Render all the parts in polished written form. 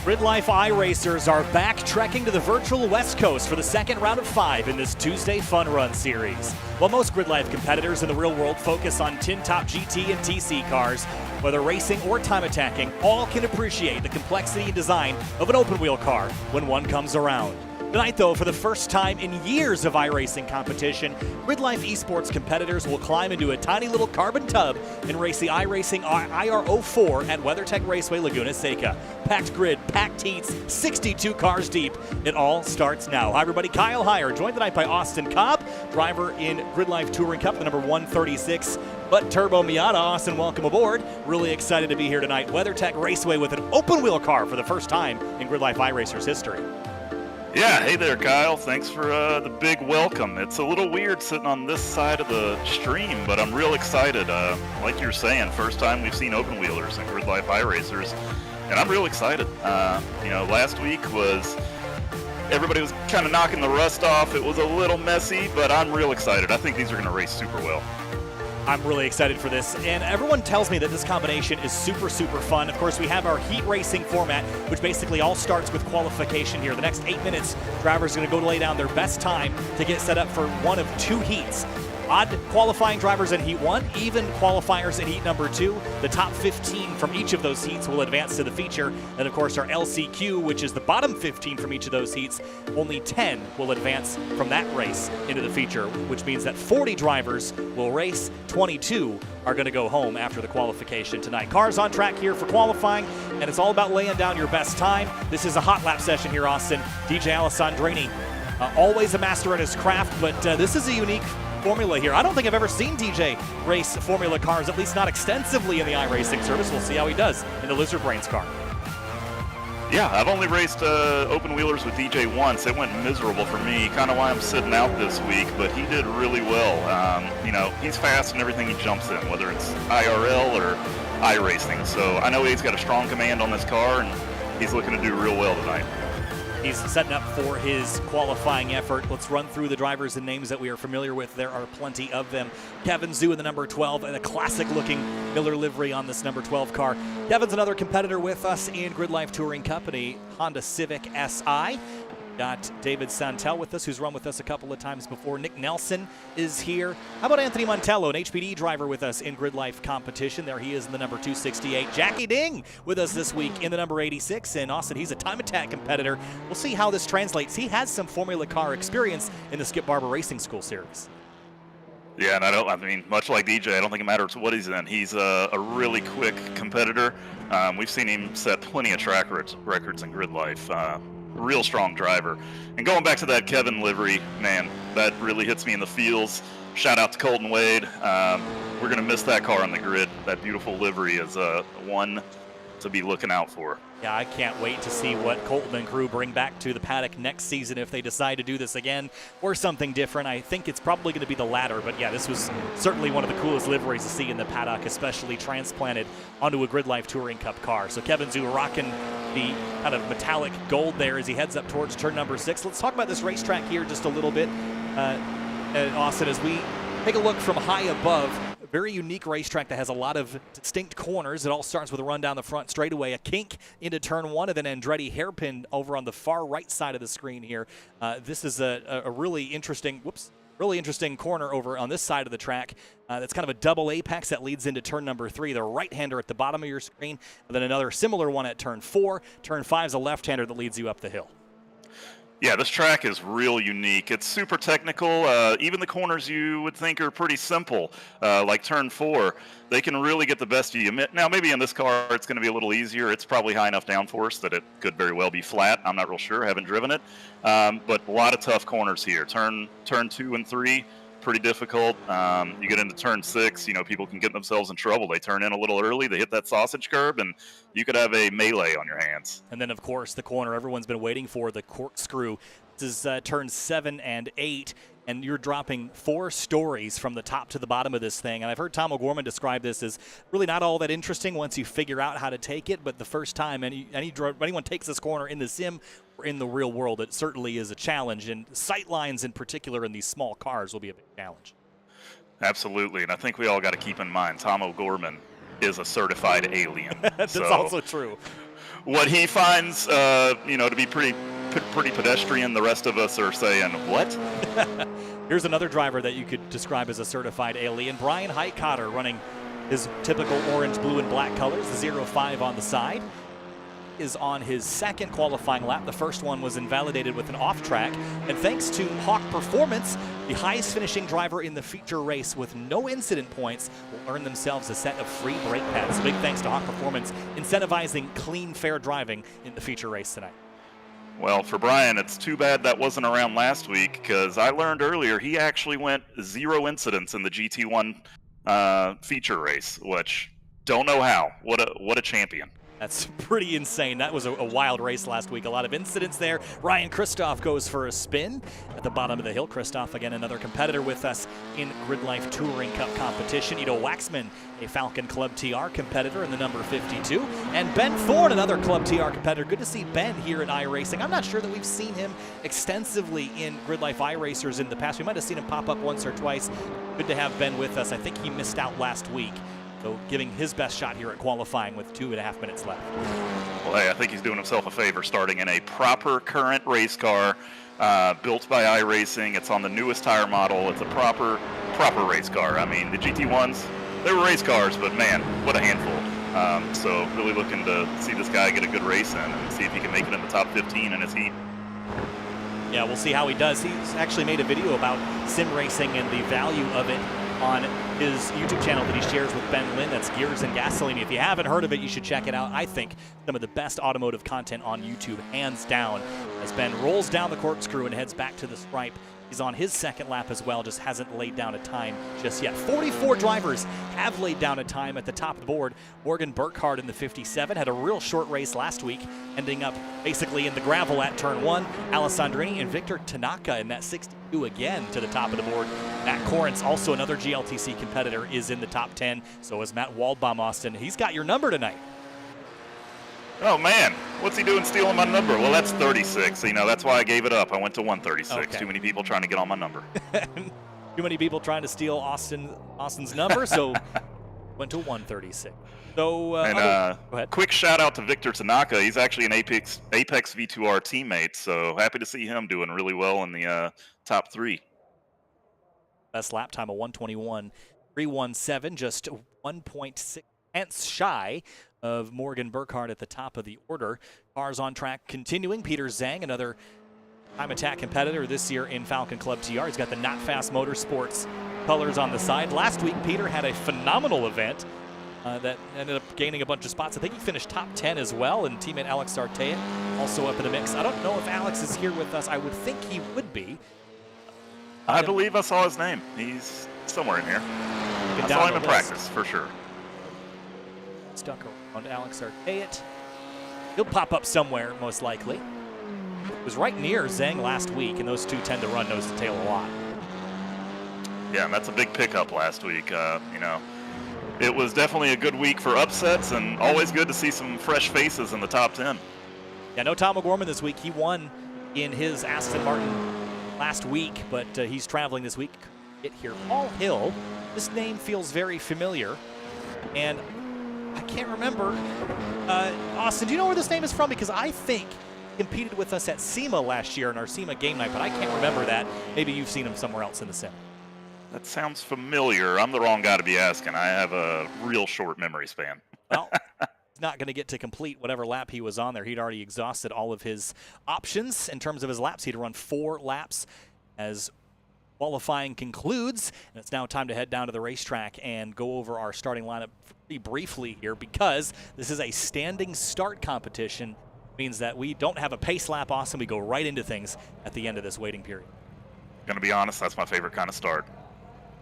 GRIDLIFE iRacers are back trekking to the virtual West Coast for the second round of 5 in this Tuesday Fun Run series. While most GRIDLIFE competitors in the real world focus on tin top GT and TC cars, whether racing or time attacking, all can appreciate the complexity and design of an open wheel car when one comes around. Tonight, though, for the first time in years of iRacing competition, GRIDLIFE esports competitors will climb into a tiny little carbon tub and race the iRacing iR-04 at WeatherTech Raceway, Laguna Seca. Packed grid, packed heats, 62 cars deep. It all starts now. Hi, everybody. Kyle Heyer, joined tonight by Austin Cobb, driver in GRIDLIFE Touring Cup, the number 136. But Turbo Miata. Austin, welcome aboard. Really excited to be here tonight. WeatherTech Raceway with an open wheel car for the first time in GRIDLIFE iRacers history. Yeah, hey there, Kyle. Thanks for the big welcome. It's a little weird sitting on this side of the stream, but I'm real excited. Like you're saying, first time we've seen open wheelers in GRIDLIFE iRacers, and I'm real excited. Last week everybody was kind of knocking the rust off. It was a little messy, but I'm real excited. I think these are going to race super well. I'm really excited for this, and everyone tells me that this combination is super fun. Of course, we have our heat racing format, which basically all starts with qualification here. The next 8 minutes, drivers are going to go to lay down their best time to get set up for one of 2 heats. Odd qualifying drivers in Heat 1, even qualifiers in Heat number 2. The top 15 from each of those heats will advance to the feature. And of course our LCQ, which is the bottom 15 from each of those heats, only 10 will advance from that race into the feature, which means that 40 drivers will race, 22 are going to go home after the qualification tonight. Cars on track here for qualifying, and it's all about laying down your best time. This is a hot lap session here, Austin. DJ Alessandrini, always a master in his craft, but this is a unique formula here. I don't think I've ever seen DJ race formula cars, at least not extensively in the iRacing service. We'll see how he does in the Lizard Brains car. Yeah, I've only raced open wheelers with DJ once. It went miserable for me, kind of why I'm sitting out this week, but he did really well. He's fast in everything he jumps in, whether it's IRL or iRacing. So I know he's got a strong command on this car, and he's looking to do real well tonight. He's setting up for his qualifying effort. Let's run through the drivers and names that we are familiar with. There are plenty of them. Kevin Zhu in the number 12, and a classic-looking Miller livery on this number 12 car. Kevin's another competitor with us in GRIDLIFE Touring Company, Honda Civic SI. Got David Santel with us, who's run with us a couple of times before. Nick Nelson is here. How about Anthony Montello, an HPD driver with us in GRIDLIFE competition? There he is in the number 268. Jackie Ding with us this week in the number 86. And Austin, he's a time attack competitor. We'll see how this translates. He has some Formula Car experience in the Skip Barber Racing School series. Yeah, and much like DJ, I don't think it matters what he's in. He's a really quick competitor. We've seen him set plenty of track records in GRIDLIFE. Real strong driver. And going back to that Kevin livery, man, that really hits me in the feels. Shout out to Colton Wade. We're going to miss that car on the grid. That beautiful livery is one to be looking out for. Yeah, I can't wait to see what Colton and crew bring back to the paddock next season if they decide to do this again or something different. I think it's probably going to be the latter, but yeah, this was certainly one of the coolest liveries to see in the paddock, especially transplanted onto a GRIDLIFE Touring Cup car. So Kevin Zhu rocking the kind of metallic gold there as he heads up towards turn number 6. Let's talk about this racetrack here just a little bit, Austin, as we take a look from high above. A very unique racetrack that has a lot of distinct corners. It all starts with a run down the front straightaway, a kink into turn 1, and then Andretti hairpin over on the far right side of the screen here. This is a really interesting, corner over on this side of the track. That's kind of a double apex that leads into turn number 3. The right-hander at the bottom of your screen, and then another similar one at turn 4. Turn 5 is a left-hander that leads you up the hill. Yeah, this track is real unique. It's super technical. Even the corners you would think are pretty simple, like turn 4, they can really get the best of you. Now, maybe in this car it's going to be a little easier. It's probably high enough downforce that it could very well be flat. I'm not real sure. I haven't driven it. But a lot of tough corners here. Turn 2 and 3, pretty difficult. You get into turn 6, people can get themselves in trouble. They turn in a little early, they hit that sausage curb, and you could have a melee on your hands. And then, of course, the corner everyone's been waiting for, the corkscrew. This is turn 7 and 8, and you're dropping 4 stories from the top to the bottom of this thing. And I've heard Tom O'Gorman describe this as really not all that interesting once you figure out how to take it, but the first time anyone takes this corner in the sim or in the real world, it certainly is a challenge. And sight lines in particular in these small cars will be a big challenge. Absolutely, and I think we all got to keep in mind Tom O'Gorman is a certified alien. That's also true. what he finds, you know, to be pretty pedestrian, the rest of us are saying, what? Here's another driver that you could describe as a certified alien. Brian Heitkotter running his typical orange, blue, and black colors, the 0-5 on the side. Is on his second qualifying lap. The first one was invalidated with an off track, and thanks to Hawk Performance, the highest finishing driver in the feature race with no incident points will earn themselves a set of free brake pads. Big thanks to Hawk Performance, incentivizing clean, fair driving in the feature race tonight. Well, for Brian, it's too bad that wasn't around last week, because I learned earlier he actually went 0 incidents in the GT1 feature race, which don't know how. What a champion. That's pretty insane. That was a wild race last week. A lot of incidents there. Ryan Kristoff goes for a spin at the bottom of the hill. Kristoff, again, another competitor with us in GRIDLIFE Touring Cup competition. Ido Waxman, a Falcon Club TR competitor in the number 52. And Ben Thorne, another Club TR competitor. Good to see Ben here in iRacing. I'm not sure that we've seen him extensively in GRIDLIFE iRacers in the past. We might have seen him pop up once or twice. Good to have Ben with us. I think he missed out last week. So giving his best shot here at qualifying with 2.5 minutes left. Well, hey, I think he's doing himself a favor starting in a proper current race car built by iRacing. It's on the newest tire model. It's a proper race car. I mean, the GT1s, they were race cars, but man, what a handful. So really looking to see this guy get a good race in and see if he can make it in the top 15 in his heat. Yeah, we'll see how he does. He's actually made a video about sim racing and the value of it on his YouTube channel that he shares with Ben Lynn. That's Gears and Gasoline. If you haven't heard of it, you should check it out. I think some of the best automotive content on YouTube, hands down, as Ben rolls down the corkscrew and heads back to the stripe. He's on his second lap as well, just hasn't laid down a time just yet. 44 drivers have laid down a time at the top of the board. Morgan Burkhardt in the 57 had a real short race last week, ending up basically in the gravel at turn 1. Alessandrini and Victor Tanaka in that 62 again to the top of the board. Matt Corrence, also another GLTC competitor, is in the top 10. So is Matt Waldbaum, Austin. He's got your number tonight. Oh, man. What's he doing stealing my number? Well, that's 36. You know, that's why I gave it up. I went to 136. Okay. Too many people trying to get on my number. Too many people trying to steal Austin's number, so went to 136. So, go ahead. Quick shout out to Victor Tanaka. He's actually an Apex V2R teammate, so happy to see him doing really well in the top 3. Best lap time of 1:21.317, just 1.6 tenths shy of Morgan Burkhardt at the top of the order. Cars on track continuing. Peter Zhang, another time attack competitor this year in Falcon Club TR. He's got the Not Fast Motorsports colors on the side. Last week, Peter had a phenomenal event that ended up gaining a bunch of spots. I think he finished top 10 as well, and teammate Alex Sartea also up in the mix. I don't know if Alex is here with us. I would think he would be. I believe I saw his name. He's somewhere in here. I saw him in practice, for sure. Stuck around Alex Arteat. He'll pop up somewhere, most likely. It was right near Zhang last week, and those two tend to run nose to tail a lot. Yeah, and that's a big pickup last week. You know, it was definitely a good week for upsets, and always good to see some fresh faces in the top 10. Yeah, no Tom O'Gorman this week. He won in his Aston Martin last week, but he's traveling this week. Get here. Paul Hill. This name feels very familiar, and I can't remember. Austin, do you know where this name is from? Because I think he competed with us at SEMA last year in our SEMA game night, but I can't remember that. Maybe you've seen him somewhere else in the sim. That sounds familiar. I'm the wrong guy to be asking. I have a real short memory span. Well, he's not going to get to complete whatever lap he was on there. He'd already exhausted all of his options in terms of his laps. He'd run 4 laps as qualifying concludes, and it's now time to head down to the racetrack and go over our starting lineup pretty briefly here, because this is a standing start competition. It means that we don't have a pace lap, Austin. We go right into things at the end of this waiting period. Gonna be honest, that's my favorite kind of start.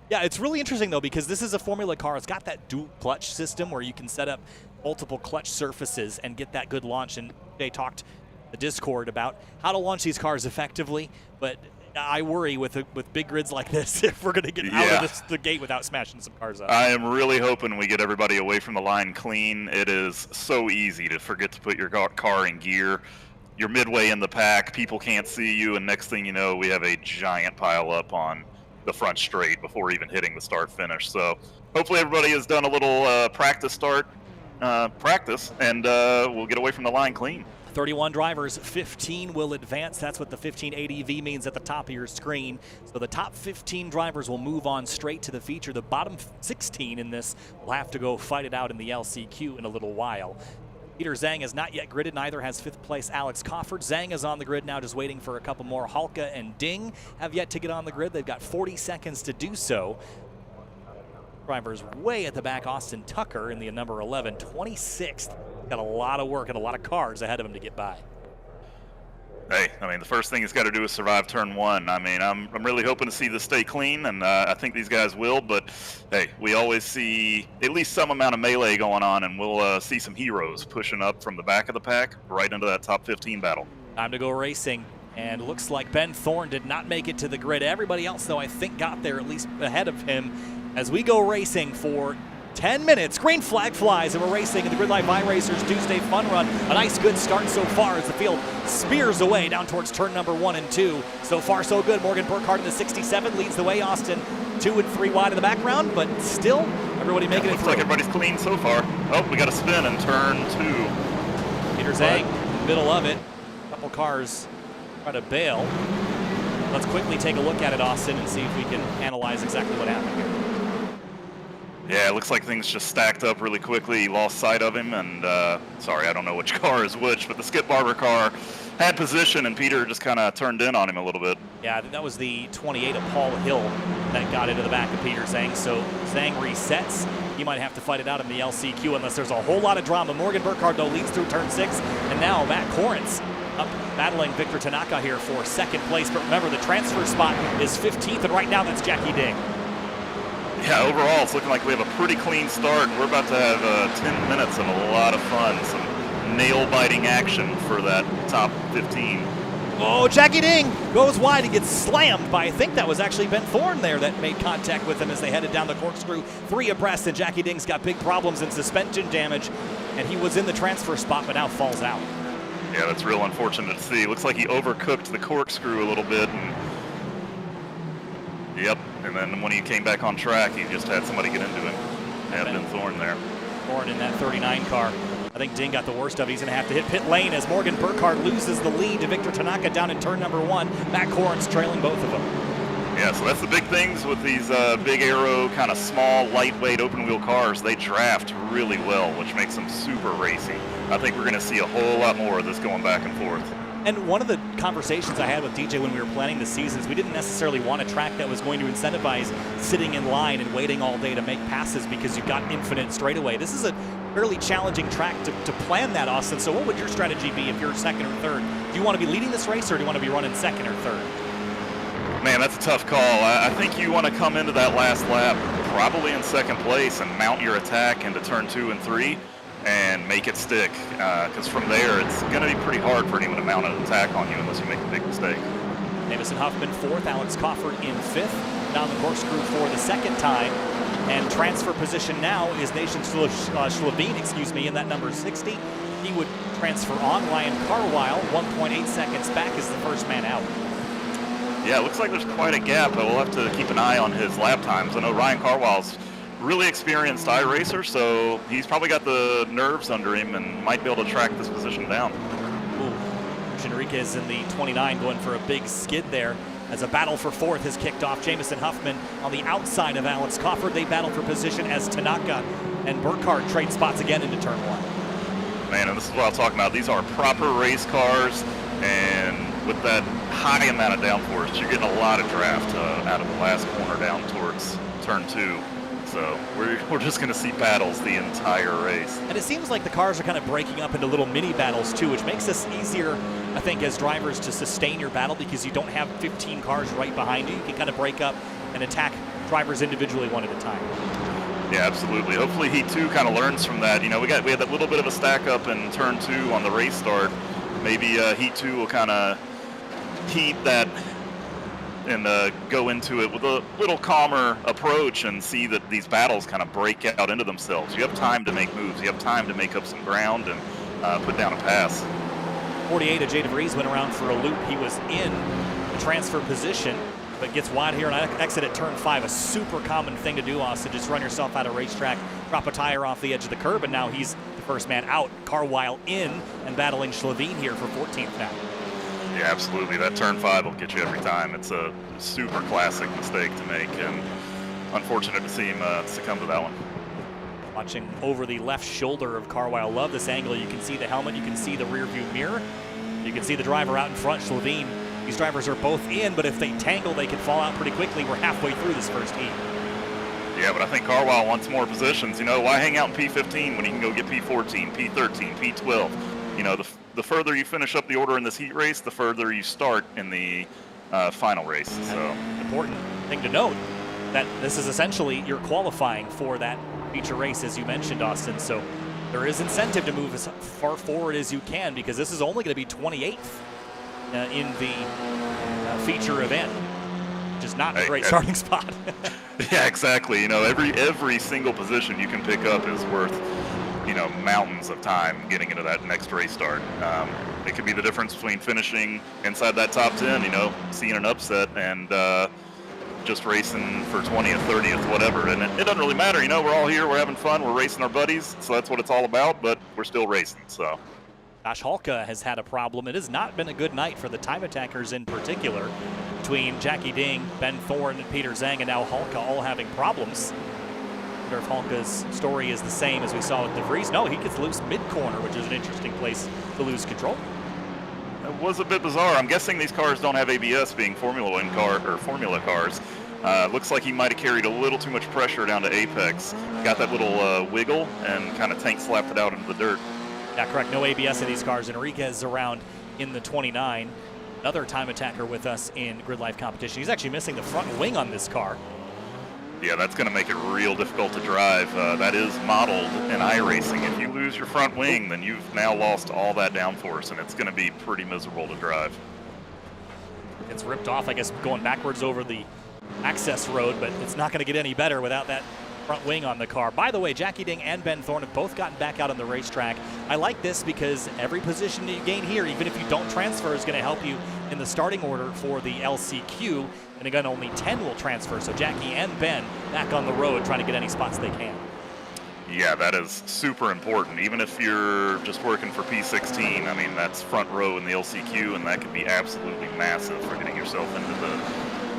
Yeah, it's really interesting though, because this is a Formula car. It's got that dual clutch system where you can set up multiple clutch surfaces and get that good launch. And they talked the Discord about how to launch these cars effectively, but I worry with big grids like this if we're going to get out of the gate without smashing some cars up. I am really hoping we get everybody away from the line clean. It is so easy to forget to put your car in gear. You're midway in the pack, people can't see you, and next thing you know, we have a giant pile up on the front straight before even hitting the start finish. So hopefully everybody has done a little practice start practice, and we'll get away from the line clean. 31 drivers, 15 will advance. That's what the 15 ADV means at the top of your screen. So the top 15 drivers will move on straight to the feature. The bottom 16 in this will have to go fight it out in the LCQ in a little while. Peter Zhang is not yet gridded, neither has 5th place Alex Cofford. Zhang is on the grid now, just waiting for a couple more. Halka and Ding have yet to get on the grid. They've got 40 seconds to do so. Drivers way at the back, Austin Tucker in the number 11, 26th. Got a lot of work and a lot of cars ahead of him to get by. Hey, I mean, the first thing he's got to do is survive turn 1. I mean, I'm really hoping to see this stay clean, and I think these guys will, but hey, we always see at least some amount of melee going on, and we'll see some heroes pushing up from the back of the pack right into that top 15 battle. Time to go racing, and looks like Ben Thorne did not make it to the grid. Everybody else, though, I think got there at least ahead of him as we go racing for 10 minutes. Green flag flies, and we're racing in the GRIDLIFE iRacers Tuesday Fun Run. A nice good start so far as the field spears away down towards turn number 1 and 2. So far so good. Morgan Burkhardt in the 67 leads the way. Austin 2 and 3 wide in the background, but still everybody making it looks through. Like everybody's clean so far. Oh, we got a spin in turn 2. Peter Zhang, middle of it. A couple cars try to bail. Let's quickly take a look at it, Austin, and see if we can analyze exactly what happened here. Yeah, it looks like things just stacked up really quickly. He lost sight of him, and sorry, I don't know which car is which, but the Skip Barber car had position, and Peter just kind of turned in on him a little bit. Yeah, that was the 28 of Paul Hill that got into the back of Peter Zhang. So Zhang resets. He might have to fight it out in the LCQ unless there's a whole lot of drama. Morgan Burkhardt, though, leads through turn 6, and now Matt Corrins up battling Victor Tanaka here for 2nd place. But remember, the transfer spot is 15th, and right now that's Jackie Ding. Yeah, overall, it's looking like we have a pretty clean start. We're about to have 10 minutes of a lot of fun, some nail-biting action for that top 15. Oh, Jackie Ding goes wide and gets slammed by, I think that was actually Ben Thorne there that made contact with him as they headed down the corkscrew. 3 abreast, and Jackie Ding's got big problems and suspension damage, and he was in the transfer spot but now falls out. Yeah, that's real unfortunate to see. Looks like he overcooked the corkscrew a little bit, and yep, and then when he came back on track, he just had somebody get into him. Yeah, Ben Thorne there. Thorne in that 39 car. I think Ding got the worst of it. He's going to have to hit pit lane as Morgan Burkhardt loses the lead to Victor Tanaka down in turn number 1. Matt Corrins trailing both of them. Yeah, so that's the big things with these big aero, kind of small, lightweight, open-wheel cars. They draft really well, which makes them super racy. I think we're going to see a whole lot more of this going back and forth. And one of the conversations I had with DJ when we were planning the seasons, we didn't necessarily want a track that was going to incentivize sitting in line and waiting all day to make passes because you've got infinite straightaway. This is a fairly challenging track to plan that, Austin. So what would your strategy be if you're 2nd or 3rd? Do you want to be leading this race, or do you want to be running 2nd or 3rd? Man, that's a tough call. I think you want to come into that last lap probably in 2nd place and mount your attack into turn 2 and 3. And make it stick, because from there it's going to be pretty hard for anyone to mount an attack on you unless you make a big mistake. Jamison Huffman 4th, Alex Cofford in 5th, down the corkscrew for the 2nd time, and transfer position now is Nation Slovene, in that number 60. He would transfer on. Ryan Carwile, 1.8 seconds back, is the first man out. Yeah, it looks like there's quite a gap, but we'll have to keep an eye on his lap times. I know Ryan Carwile's really experienced iRacer, so he's probably got the nerves under him and might be able to track this position down. Enriquez in the 29 going for a big skid there as a battle for 4th has kicked off. Jamison Huffman on the outside of Alex Cofford. They battle for position as Tanaka and Burkhardt trade spots again into turn 1. Man, and this is what I'm talking about. These are proper race cars, and with that high amount of downforce, you're getting a lot of draft out of the last corner down towards turn 2. So we're just going to see battles the entire race. And it seems like the cars are kind of breaking up into little mini battles too, which makes this easier, I think, as drivers to sustain your battle because you don't have 15 cars right behind you. You can kind of break up and attack drivers individually one at a time. Yeah, absolutely. Hopefully Heat 2 kind of learns from that. You know, we had that little bit of a stack up in turn 2 on the race start. Maybe Heat 2 will kind of heat that and go into it with a little calmer approach and see that these battles kind of break out into themselves. You have time to make moves. You have time to make up some ground and put down a pass. 48 of Jay DeVries went around for a loop. He was in the transfer position, but gets wide here and exit at turn 5. A super common thing to do, Austin. Just run yourself out of racetrack, drop a tire off the edge of the curb, and now he's first man out, Carwile in, and battling Slovene here for 14th now. Yeah, absolutely. That turn 5 will get you every time. It's a super classic mistake to make, and unfortunate to see him succumb to that one. Watching over the left shoulder of Carwile. Love this angle. You can see the helmet, you can see the rear view mirror, you can see the driver out in front, Slovene. These drivers are both in, but if they tangle, they can fall out pretty quickly. We're halfway through this first heat. Yeah, but I think Carwile wants more positions. You know, why hang out in P15 when he can go get P14, P13, P12? You know, the further you finish up the order in this heat race, the further you start in the final race. So important thing to note that this is essentially you're qualifying for that feature race, as you mentioned, Austin. So there is incentive to move as far forward as you can, because this is only going to be 28th in the feature event, which is not a great starting spot. Yeah, exactly. You know, every single position you can pick up is worth, you know, mountains of time getting into that next race start. It could be the difference between finishing inside that top 10, you know, seeing an upset, and just racing for 20th, 30th, whatever. And it doesn't really matter. You know, we're all here, we're having fun, we're racing our buddies, so that's what it's all about, but we're still racing, so. Josh Halka has had a problem. It has not been a good night for the time attackers in particular, between Jackie Ding, Ben Thorne, Peter Zhang, and now Halka all having problems. I wonder if Halka's story is the same as we saw with De Vries. No, he gets loose mid-corner, which is an interesting place to lose control. It was a bit bizarre. I'm guessing these cars don't have ABS, being Formula cars. Looks like he might have carried a little too much pressure down to apex. Got that little wiggle and kind of tank slapped it out into the dirt. Yeah, correct. No ABS in these cars. Enriquez around in the 29. Another time attacker with us in Grid Life competition. He's actually missing the front wing on this car. Yeah, that's going to make it real difficult to drive. That is modeled in iRacing. If you lose your front wing, then you've now lost all that downforce, and it's going to be pretty miserable to drive. It's ripped off, I guess, going backwards over the access road, but it's not going to get any better without that front wing on the car. By the way, Jackie Ding and Ben Thorne have both gotten back out on the racetrack. I like this because every position that you gain here, even if you don't transfer, is going to help you in the starting order for the LCQ. And again, only 10 will transfer. So Jackie and Ben back on the road trying to get any spots they can. Yeah, that is super important. Even if you're just working for P16, I mean, that's front row in the LCQ, and that could be absolutely massive for getting yourself into the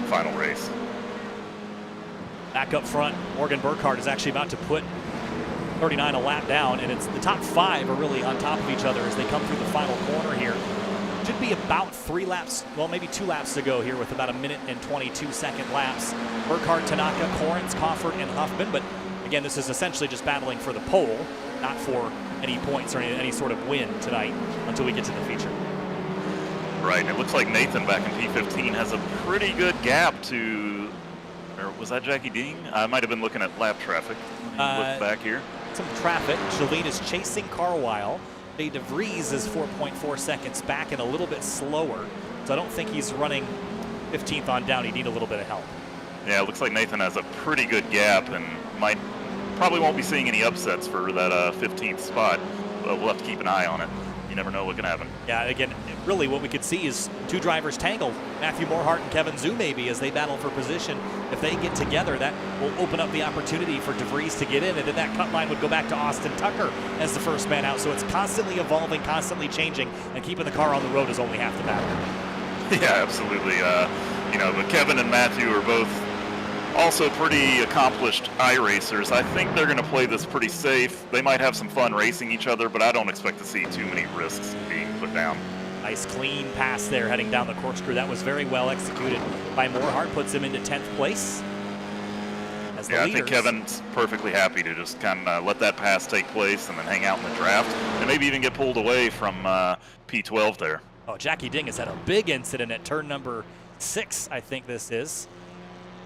final race. Back up front, Morgan Burkhardt is actually about to put 39 a lap down, and it's the top 5 are really on top of each other as they come through the final corner here. Should be about 3 laps, well, maybe 2 laps to go here with about 1 minute and 22-second laps. Burkhardt, Tanaka, Corrins, Coffert, and Huffman, but again, this is essentially just battling for the pole, not for any points or any sort of win tonight until we get to the feature. Right, and it looks like Nathan back in P15 has a pretty good gap to, or was that Jackie Ding? I might have been looking at lap traffic. Look back here. Some traffic. Slovene is chasing Carwile. De Vries is 4.4 seconds back and a little bit slower. So I don't think he's running 15th on down. He'd need a little bit of help. Yeah, it looks like Nathan has a pretty good gap and probably won't be seeing any upsets for that 15th spot. But we'll have to keep an eye on it. You never know what can happen. Yeah, again, really what we could see is 2 drivers tangled. Matthew Morhart and Kevin Zhu maybe as they battle for position. If they get together, that will open up the opportunity for De Vries to get in, and then that cut line would go back to Austin Tucker as the first man out. So it's constantly evolving, constantly changing, and keeping the car on the road is only half the battle. Yeah, absolutely. You know, but Kevin and Matthew are both also pretty accomplished iRacers. I think they're going to play this pretty safe. They might have some fun racing each other, but I don't expect to see too many risks being put down. Nice clean pass there heading down the corkscrew. That was very well executed by Morhart. Puts him into 10th place. As the leaders. I think Kevin's perfectly happy to just kind of let that pass take place and then hang out in the draft and maybe even get pulled away from P12 there. Oh, Jackie Ding has had a big incident at turn number 6, I think this is.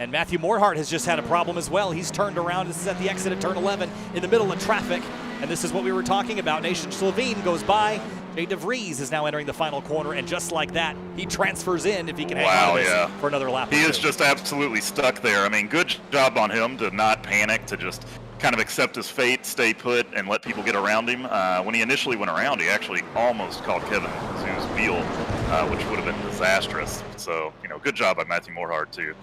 And Matthew Morhart has just had a problem as well. He's turned around. This is at the exit at turn 11 in the middle of traffic. And this is what we were talking about. Nation Slovene goes by. De Vries is now entering the final corner. And just like that, he transfers in if he can hang on to this for another lap. He is just absolutely stuck there. I mean, good job on him to not panic, to just kind of accept his fate, stay put, and let people get around him. When he initially went around, he actually almost caught Kevin Zhu's wheel, which would have been disastrous. So, you know, good job by Matthew Morhart, too.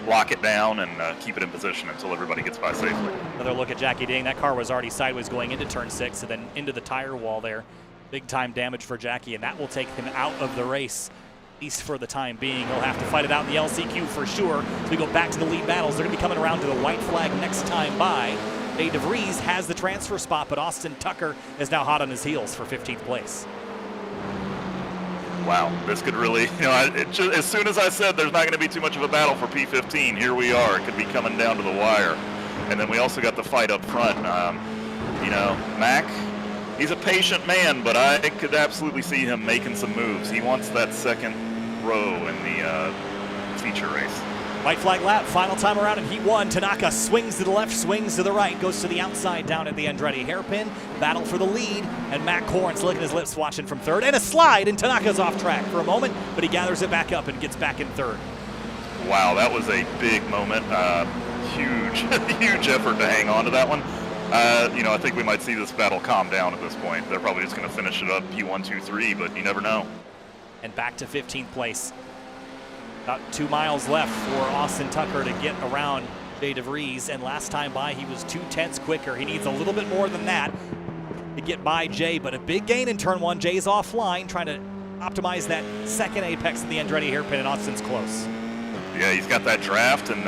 lock it down and keep it in position until everybody gets by safely. Another look at Jackie Ding. That car was already sideways going into turn 6 and then into the tire wall there. Big time damage for Jackie, and that will take him out of the race, at least for the time being. He'll have to fight it out in the LCQ for sure. So we go back to the lead battles. They're going to be coming around to the white flag next time by. Jay DeVries has the transfer spot, but Austin Tucker is now hot on his heels for 15th place. Wow, this could really, as soon as I said there's not going to be too much of a battle for P15, here we are. It could be coming down to the wire. And then we also got the fight up front. Mac, he's a patient man, but I could absolutely see him making some moves. He wants that second row in the feature race. White flag lap, final time around in Heat 1. Tanaka swings to the left, swings to the right, goes to the outside down at the Andretti hairpin. Battle for the lead, and Matt Corns licking his lips watching from third. And a slide, and Tanaka's off track for a moment, but he gathers it back up and gets back in third. Wow, that was a big moment. Huge effort to hang on to that one. I think we might see this battle calm down at this point. They're probably just going to finish it up P1, 2, 3, but you never know. And back to 15th place. About 2 miles left for Austin Tucker to get around Jay DeVries, and last time by he was 2/10 quicker. He needs a little bit more than that to get by Jay, but a big gain in turn 1. Jay's offline, trying to optimize that second apex in the Andretti hairpin, and Austin's close. Yeah, he's got that draft, and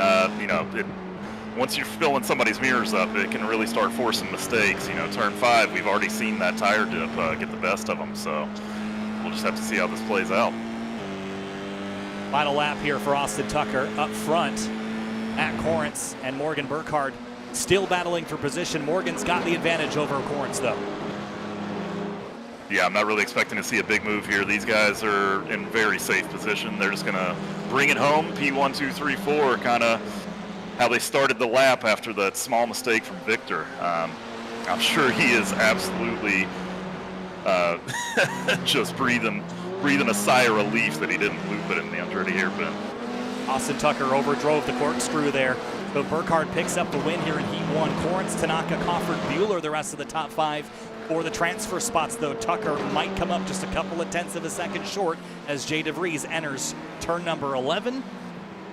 once you're filling somebody's mirrors up, it can really start forcing mistakes. Turn 5, we've already seen that tire dip get the best of them, so we'll just have to see how this plays out. Final lap here for Austin Tucker. Up front, Matt Corrence and Morgan Burkhardt still battling for position. Morgan's got the advantage over Corrence, though. Yeah, I'm not really expecting to see a big move here. These guys are in very safe position. They're just going to bring it home. P1, 2, 3, 4, kind of how they started the lap after that small mistake from Victor. I'm sure he is absolutely just breathing a sigh of relief that he didn't loop it in the Andretti hairpin. Austin Tucker overdrove the corkscrew there. So Burkhardt picks up the win here in Heat 1. Corrence, Tanaka, Crawford, Bueller, the rest of the top 5 for the transfer spots, though. Tucker might come up just a couple of tenths of a second short as Jay DeVries enters turn number 11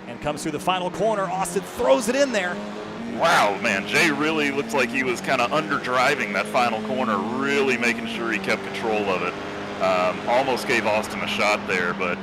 and comes through the final corner. Austin throws it in there. Wow, man, Jay really looked like he was kind of under-driving that final corner, really making sure he kept control of it. Almost gave Austin a shot there, but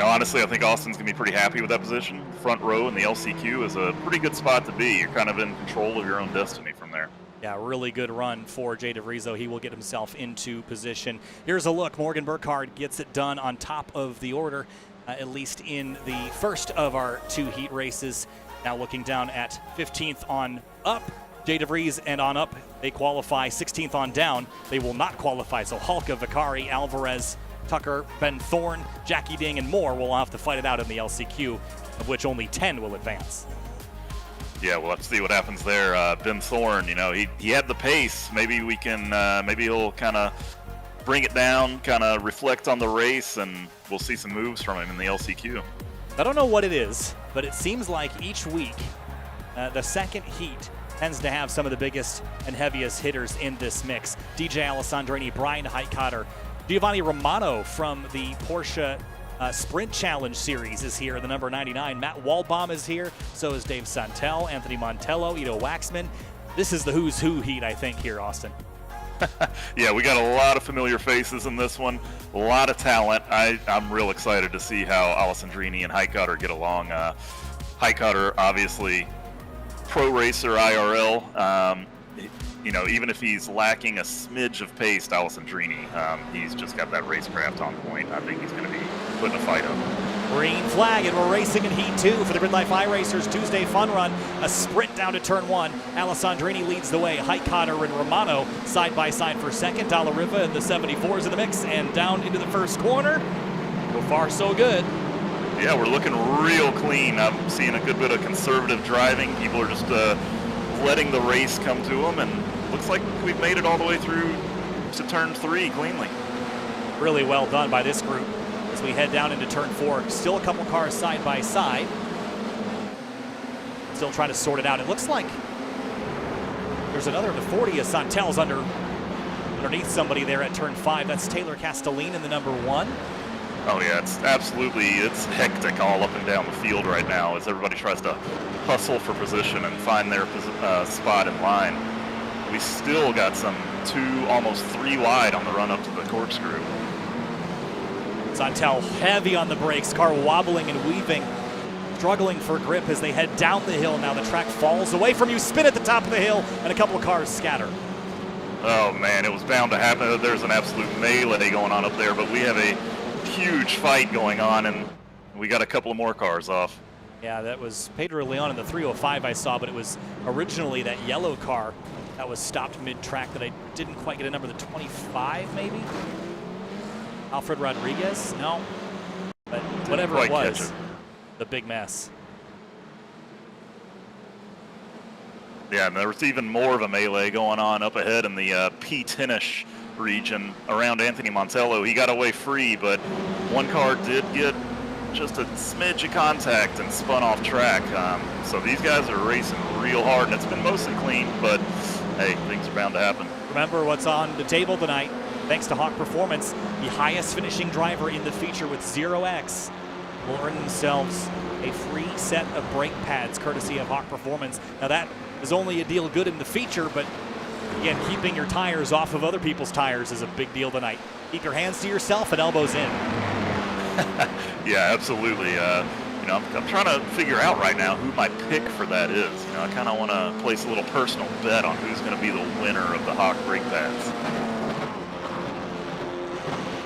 honestly, I think Austin's gonna be pretty happy with that position. Front row in the LCQ is a pretty good spot to be. You're kind of in control of your own destiny from there. Yeah, really good run for Jay DeVries, though. He will get himself into position. Here's a look. Morgan Burkhardt gets it done on top of the order, at least in the first of our 2 heat races. Now looking down at 15th on up. Jay DeVries and on up, they qualify. 16th on down, they will not qualify. So Halka, Vicari, Alvarez, Tucker, Ben Thorne, Jackie Ding, and more will have to fight it out in the LCQ, of which only 10 will advance. Yeah, we'll have to see what happens there. Ben Thorne, he had the pace. Maybe we can, maybe he'll kind of bring it down, kind of reflect on the race, and we'll see some moves from him in the LCQ. I don't know what it is, but it seems like each week, the second heat tends to have some of the biggest and heaviest hitters in this mix. DJ Alessandrini, Brian Heitkotter, Giovanni Romano from the Porsche Sprint Challenge Series is here, the number 99. Matt Waldbaum is here, so is Dave Santel, Anthony Montello, Ido Waxman. This is the who's who heat, I think, here, Austin. Yeah, we got a lot of familiar faces in this one, a lot of talent. I'm real excited to see how Alessandrini and Heitkotter get along. Heitkotter, obviously, pro racer IRL. Even if he's lacking a smidge of pace, Alessandrini, he's just got that racecraft on point. I think he's going to be putting a fight up. Green flag, and we're racing in Heat 2 for the GRIDLIFE iRacers Tuesday Fun Run. A sprint down to turn 1. Alessandrini leads the way. Heitkotter and Romano side by side for second. Dalla Riva and the 74s in the mix, and down into the first corner. So far, so good. Yeah, we're looking real clean. I'm seeing a good bit of conservative driving. People are just letting the race come to them, and looks like we've made it all the way through to turn 3 cleanly. Really well done by this group as we head down into turn 4. Still a couple cars side by side. Still trying to sort it out. It looks like there's another in the 40 as Santel's underneath somebody there at turn 5. That's Taylor Castelline in the number 1. Oh yeah, it's hectic all up and down the field right now as everybody tries to hustle for position and find their spot in line. We still got some 2, almost 3 wide on the run up to the corkscrew. Santel heavy on the brakes, car wobbling and weaving, struggling for grip as they head down the hill. Now the track falls away from you, spin at the top of the hill, and a couple of cars scatter. Oh man, it was bound to happen. There's an absolute melee going on up there, but we have a huge fight going on, and we got a couple of more cars off. Yeah, that was Pedro Leon in the 305 I saw, but it was originally that yellow car that was stopped mid-track that I didn't quite get a number, the 25 maybe? Alfred Rodriguez? No. But whatever it was, the big mess. Yeah, and there was even more of a melee going on up ahead in the P10-ish region around Anthony Montello. He got away free, but one car did get just a smidge of contact and spun off track. So these guys are racing real hard, and it's been mostly clean, but hey, things are bound to happen. Remember what's on the table tonight. Thanks to Hawk Performance, the highest finishing driver in the feature with 0x will earn themselves a free set of brake pads courtesy of Hawk Performance. Now that is only a deal good in the feature, but again, keeping your tires off of other people's tires is a big deal tonight. Keep your hands to yourself and elbows in. Yeah, absolutely. You know, I'm trying to figure out right now who my pick for that is. You know, I kind of want to place a little personal bet on who's going to be the winner of the Hawk brake pads.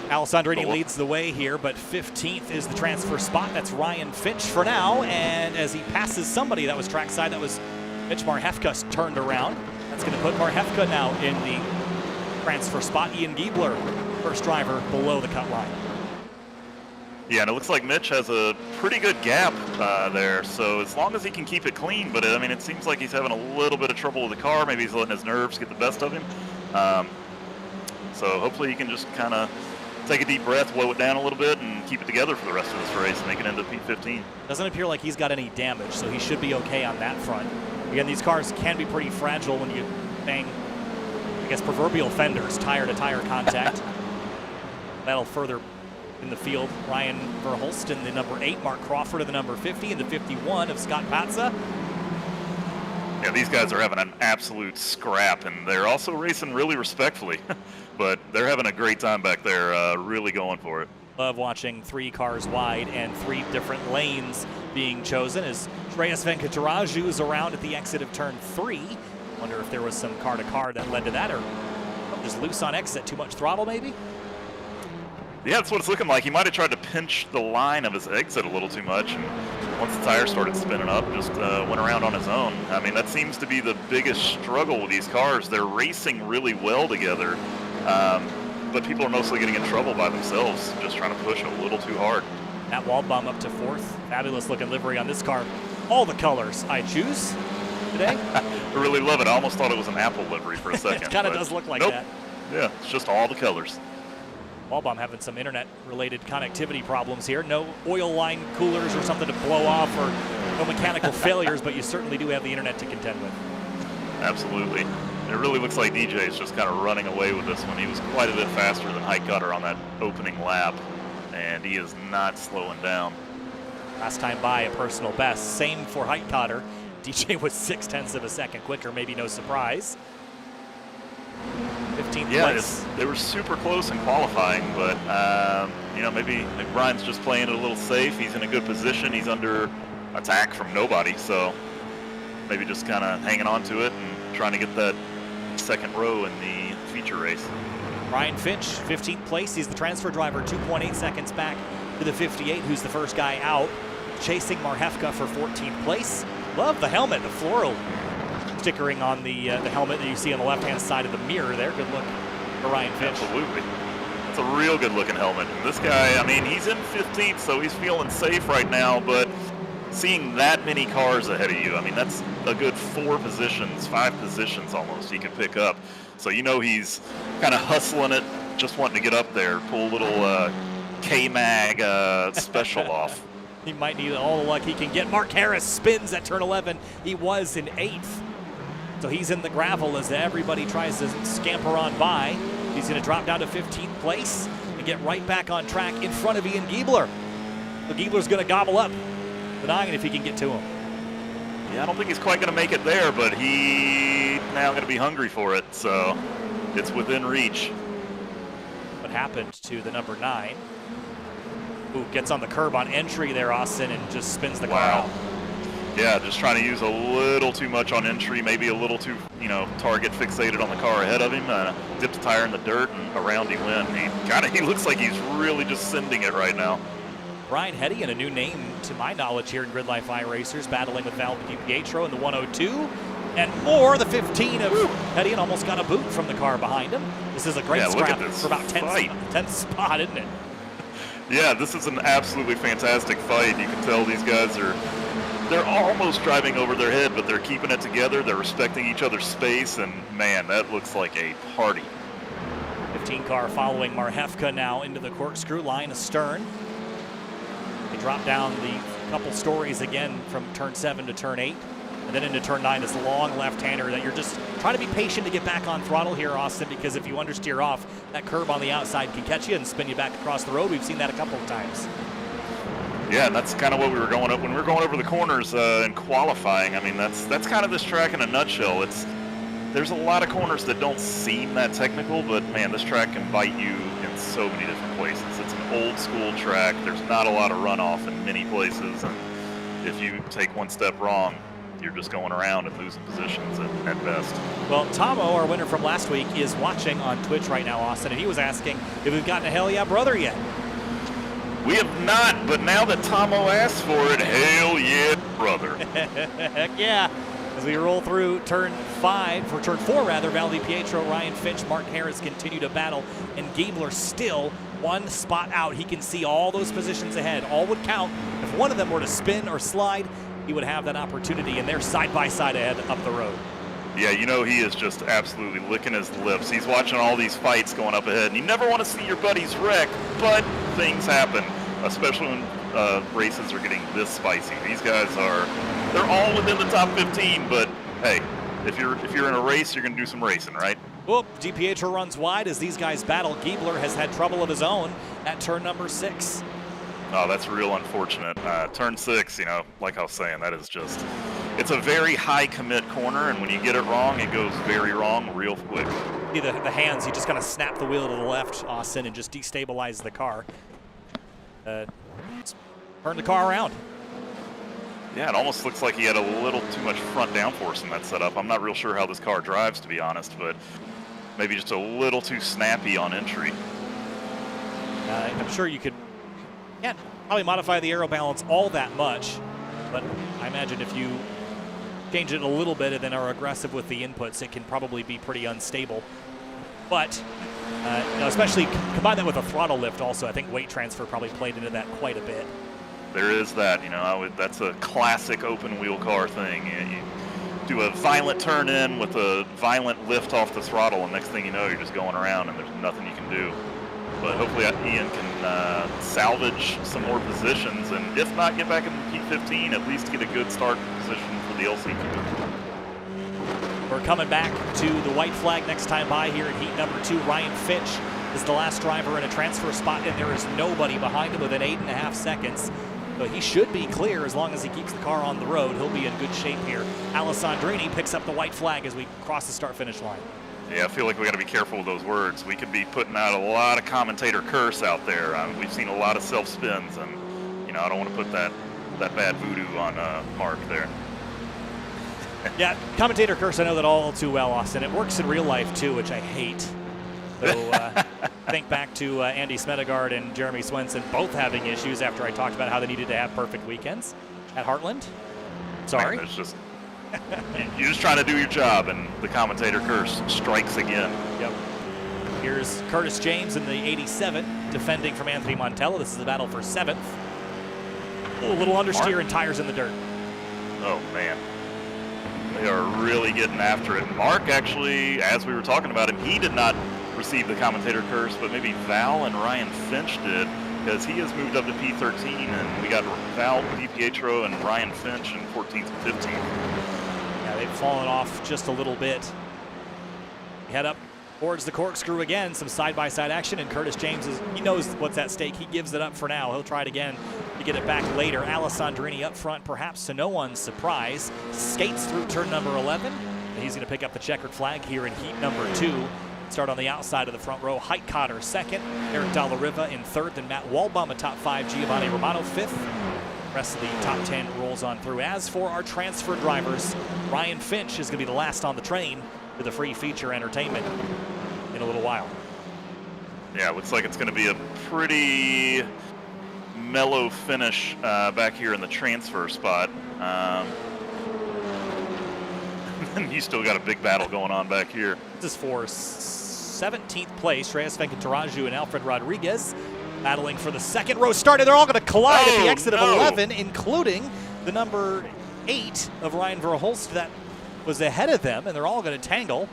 Alessandrini leads the way here, but 15th is the transfer spot. That's Ryan Finch for now, and as he passes somebody that was trackside, that was Mitch Marhefka turned around. That's going to put Marhefka now in the transfer spot. Ian Giebler, first driver below the cut line. Yeah, and it looks like Mitch has a pretty good gap there, so as long as he can keep it clean, but I mean, it seems like he's having a little bit of trouble with the car. Maybe he's letting his nerves get the best of him. So hopefully he can just kind of take a deep breath, blow it down a little bit, and keep it together for the rest of this race and make it into P15. Doesn't appear like he's got any damage, so he should be okay on that front. Again, these cars can be pretty fragile when you bang, I guess, proverbial fenders, tire-to-tire contact. That'll further in the field Ryan Verholsten, the number 8, Mark Crawford of the number 50, and the 51 of Scott Patza. Yeah, these guys are having an absolute scrap, and they're also racing really respectfully. But they're having a great time back there, really going for it. Love watching 3 cars wide and 3 different lanes being chosen as Shreyas Venkataraju is around at the exit of turn 3. Wonder if there was some car-to-car that led to that, or just loose on exit, too much throttle maybe? Yeah, that's what it's looking like. He might have tried to pinch the line of his exit a little too much, and once the tires started spinning up, just went around on his own. I mean, that seems to be the biggest struggle with these cars. They're racing really well together, but people are mostly getting in trouble by themselves, just trying to push a little too hard. Matt Waldbaum up to 4th. Fabulous looking livery on this car. All the colors I choose today. I really love it. I almost thought it was an Apple livery for a second. It kind of does look like nope. that. Yeah, it's just all the colors. Waldbaum having some internet-related connectivity problems here. No oil line coolers or something to blow off, or no mechanical failures, but you certainly do have the internet to contend with. Absolutely. It really looks like DJ is just kind of running away with this one. He was quite a bit faster than Heitcutter on that opening lap, and he is not slowing down. Last time by a personal best. Same for Heitcutter. DJ was 0.6 of a second quicker, maybe no surprise. 15th place. They were super close in qualifying, but you know, maybe Brian's just playing it a little safe. He's in a good position. He's under attack from nobody, so maybe just kind of hanging on to it and trying to get that second row in the feature race. Ryan Finch, 15th place. He's the transfer driver, 2.8 seconds back to the 58, who's the first guy out, chasing Marhefka for 14th place. Love the helmet, the floral stickering on the helmet that you see on the left-hand side of the mirror there. Good look for Ryan Finch. Absolutely. It's a real good-looking helmet. And this guy, I mean, he's in 15th, so he's feeling safe right now, but seeing that many cars ahead of you, I mean, that's a good 4 positions, 5 positions almost he could pick up. So you know he's kind of hustling it, just wanting to get up there, pull a little K-Mag special off. He might need all the luck he can get. Mark Harris spins at turn 11. He was in 8th. So he's in the gravel as everybody tries to scamper on by. He's going to drop down to 15th place. And and get right back on track in front of Ian Giebler. So Giebler's going to gobble up the 9 if he can get to him. Yeah, I don't think he's quite going to make it there, but he's now going to be hungry for it, so it's within reach. What happened to the number 9? Ooh, gets on the curb on entry there, Austin, and just spins the car out. Yeah, just trying to use a little too much on entry, maybe a little too, target fixated on the car ahead of him. Dipped a tire in the dirt, and around he went. He looks like he's really just sending it right now. Brian Hetty, and a new name to my knowledge here in GRIDLIFE iRacers, battling with Val Pietro in the 102. And more, the 15 of Hetty, and almost got a boot from the car behind him. This is a great scrap for about 10th spot, isn't it? Yeah, this is an absolutely fantastic fight. You can tell these guys they're almost driving over their head, but they're keeping it together. They're respecting each other's space, and man, that looks like a party. 15 car following Marhefka now into the corkscrew line astern. They drop down the couple stories again from turn 7 to turn 8, and then into turn 9, this long left-hander that you're just trying to be patient to get back on throttle here, Austin, because if you understeer off, that curb on the outside can catch you and spin you back across the road. We've seen that a couple of times. Yeah, and that's kind of what we were going up when we were going over the corners in qualifying. I mean, that's kind of this track in a nutshell. There's a lot of corners that don't seem that technical, but man, this track can bite you in so many different places. It's an old school track. There's not a lot of runoff in many places, and if you take one step wrong, you're just going around and losing positions at best. Well, Tomo, our winner from last week, is watching on Twitch right now, Austin, and he was asking if we've gotten a hell yeah brother yet. We have not, but now that Tomo asked for it, hell yeah brother. Heck yeah. As we roll through turn 4 rather, Val Pietro, Ryan Finch, Mark Harris continue to battle, and Giebler still one spot out. He can see all those positions ahead. All would count. If one of them were to spin or slide, he would have that opportunity, and they're side by side ahead up the road. Yeah, he is just absolutely licking his lips. He's watching all these fights going up ahead, and you never want to see your buddies wreck, but things happen, especially when races are getting this spicy. These guys they're all within the top 15, but hey, if you're in a race, you're going to do some racing, right? Whoop, DiPietro runs wide as these guys battle. Giebler has had trouble of his own at turn number 6. Oh, that's real unfortunate. Turn 6, like I was saying, that is just, it's a very high commit corner, and when you get it wrong, it goes very wrong real quick. See the hands, you just kind of snap the wheel to the left, Austin, and just destabilize the car. Turn the car around. Yeah, it almost looks like he had a little too much front downforce in that setup. I'm not real sure how this car drives, to be honest, but maybe just a little too snappy on entry. I'm sure you can't probably modify the aero balance all that much, but I imagine if you change it a little bit and then are aggressive with the inputs, it can probably be pretty unstable. But especially combine that with a throttle lift also, I think weight transfer probably played into that quite a bit. There is that, that's a classic open wheel car thing. You do a violent turn in with a violent lift off the throttle, and next thing you know, you're just going around and there's nothing you can do. But hopefully Ian can salvage some more positions, and if not get back in the P15, at least get a good start position for the LCQ. We're coming back to the white flag next time by here in heat number 2. Ryan Finch is the last driver in a transfer spot, and there is nobody behind him within 8.5 seconds. So he should be clear as long as he keeps the car on the road. He'll be in good shape here. Alessandrini picks up the white flag as we cross the start-finish line. Yeah, I feel like we got to be careful with those words. We could be putting out a lot of commentator curse out there. We've seen a lot of self-spins, and I don't want to put that bad voodoo on Mark there. Yeah, commentator curse, I know that all too well, Austin. It works in real life too, which I hate. So think back to Andy Smedegard and Jeremy Swenson both having issues after I talked about how they needed to have perfect weekends at Heartland. Sorry. Man, it's you're just trying to do your job, and the commentator curse strikes again. Yep. Here's Curtis James in the 87, defending from Anthony Montella. This is a battle for 7th. A little understeer and tires in the dirt. Oh, man. They are really getting after it. Mark actually, as we were talking about him, he did not receive the commentator curse, but maybe Val and Ryan Finch did, because he has moved up to P13, and we got Val DiPietro and Ryan Finch in 14th and 15th. Yeah, they've fallen off just a little bit. Head up Towards the corkscrew again, some side-by-side action, and Curtis James, he knows what's at stake. He gives it up for now. He'll try it again to get it back later. Alessandrini up front, perhaps to no one's surprise, skates through turn number 11. And he's going to pick up the checkered flag here in heat number 2. Start on the outside of the front row. Heitkotter second, Eric Dalla-Riva in third, then Matt Walbaum a top 5, Giovanni Romano fifth. Rest of the top 10 rolls on through. As for our transfer drivers, Ryan Finch is going to be the last on the train to the free feature entertainment in a little while. Yeah, looks like it's going to be a pretty mellow finish back here in the transfer spot. You still got a big battle going on back here. This is for 17th place. Reyes Venkataraju and Alfred Rodriguez battling for the second row start, and they're all going to collide at the exit of 11, including the number 8 of Ryan Verhulst that was ahead of them, and they're all going to tangle.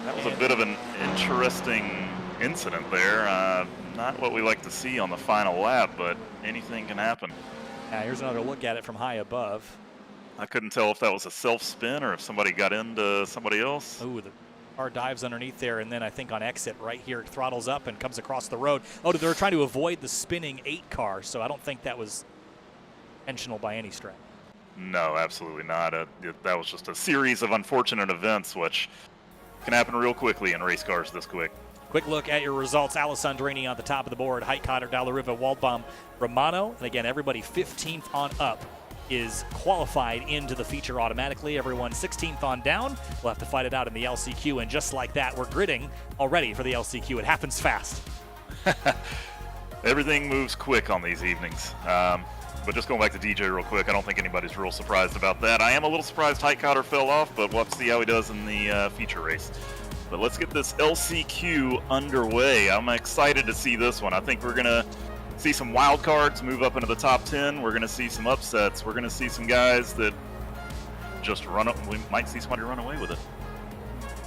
That was a bit of an interesting incident there. Not what we like to see on the final lap, but anything can happen. Here's another look at it from high above. I couldn't tell if that was a self-spin or if somebody got into somebody else. Oh, the car dives underneath there, and then I think on exit right here, it throttles up and comes across the road. Oh, they're trying to avoid the spinning 8 car, so I don't think that was intentional by any stretch. No, absolutely not. That was just a series of unfortunate events, which can happen real quickly in race cars this quick. Quick look at your results. Alessandrini on the top of the board. Heitkotter, Dalla-Riva, Waldbaum, Romano. And again, everybody 15th on up is qualified into the feature automatically. Everyone 16th on down will have to fight it out in the LCQ. And just like that, we're gridding already for the LCQ. It happens fast. Everything moves quick on these evenings. But just going back to DJ real quick, I don't think anybody's real surprised about that. I am a little surprised Heitkotter fell off, but we'll have to see how he does in the feature race. But let's get this LCQ underway. I'm excited to see this one. I think we're going to see some wild cards move up into the top 10. We're going to see some upsets. We're going to see some guys that just run up. We might see somebody run away with it.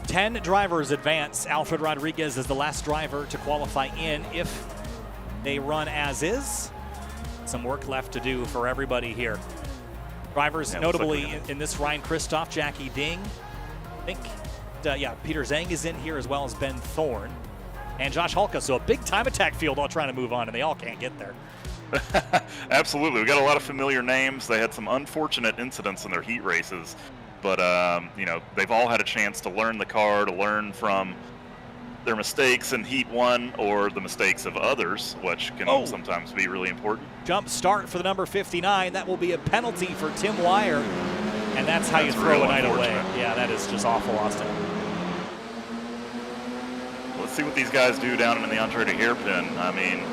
10 drivers advance. Alfred Rodriguez is the last driver to qualify in if they run as is. Some work left to do for everybody here. Drivers notably in this, Ryan Christoph, Jackie Ding. I think, Peter Zhang is in here as well as Ben Thorne and Josh Hulka. So a big time attack field all trying to move on, and they all can't get there. Absolutely. We got a lot of familiar names. They had some unfortunate incidents in their heat races, but they've all had a chance to learn the car, to learn from their mistakes in Heat 1 or the mistakes of others, which can sometimes be really important. Jump start for the number 59. That will be a penalty for Tim Wire, and that's how you throw a night away. Yeah, that is just awful, Austin. Let's see what these guys do down in the Andretti hairpin. I mean,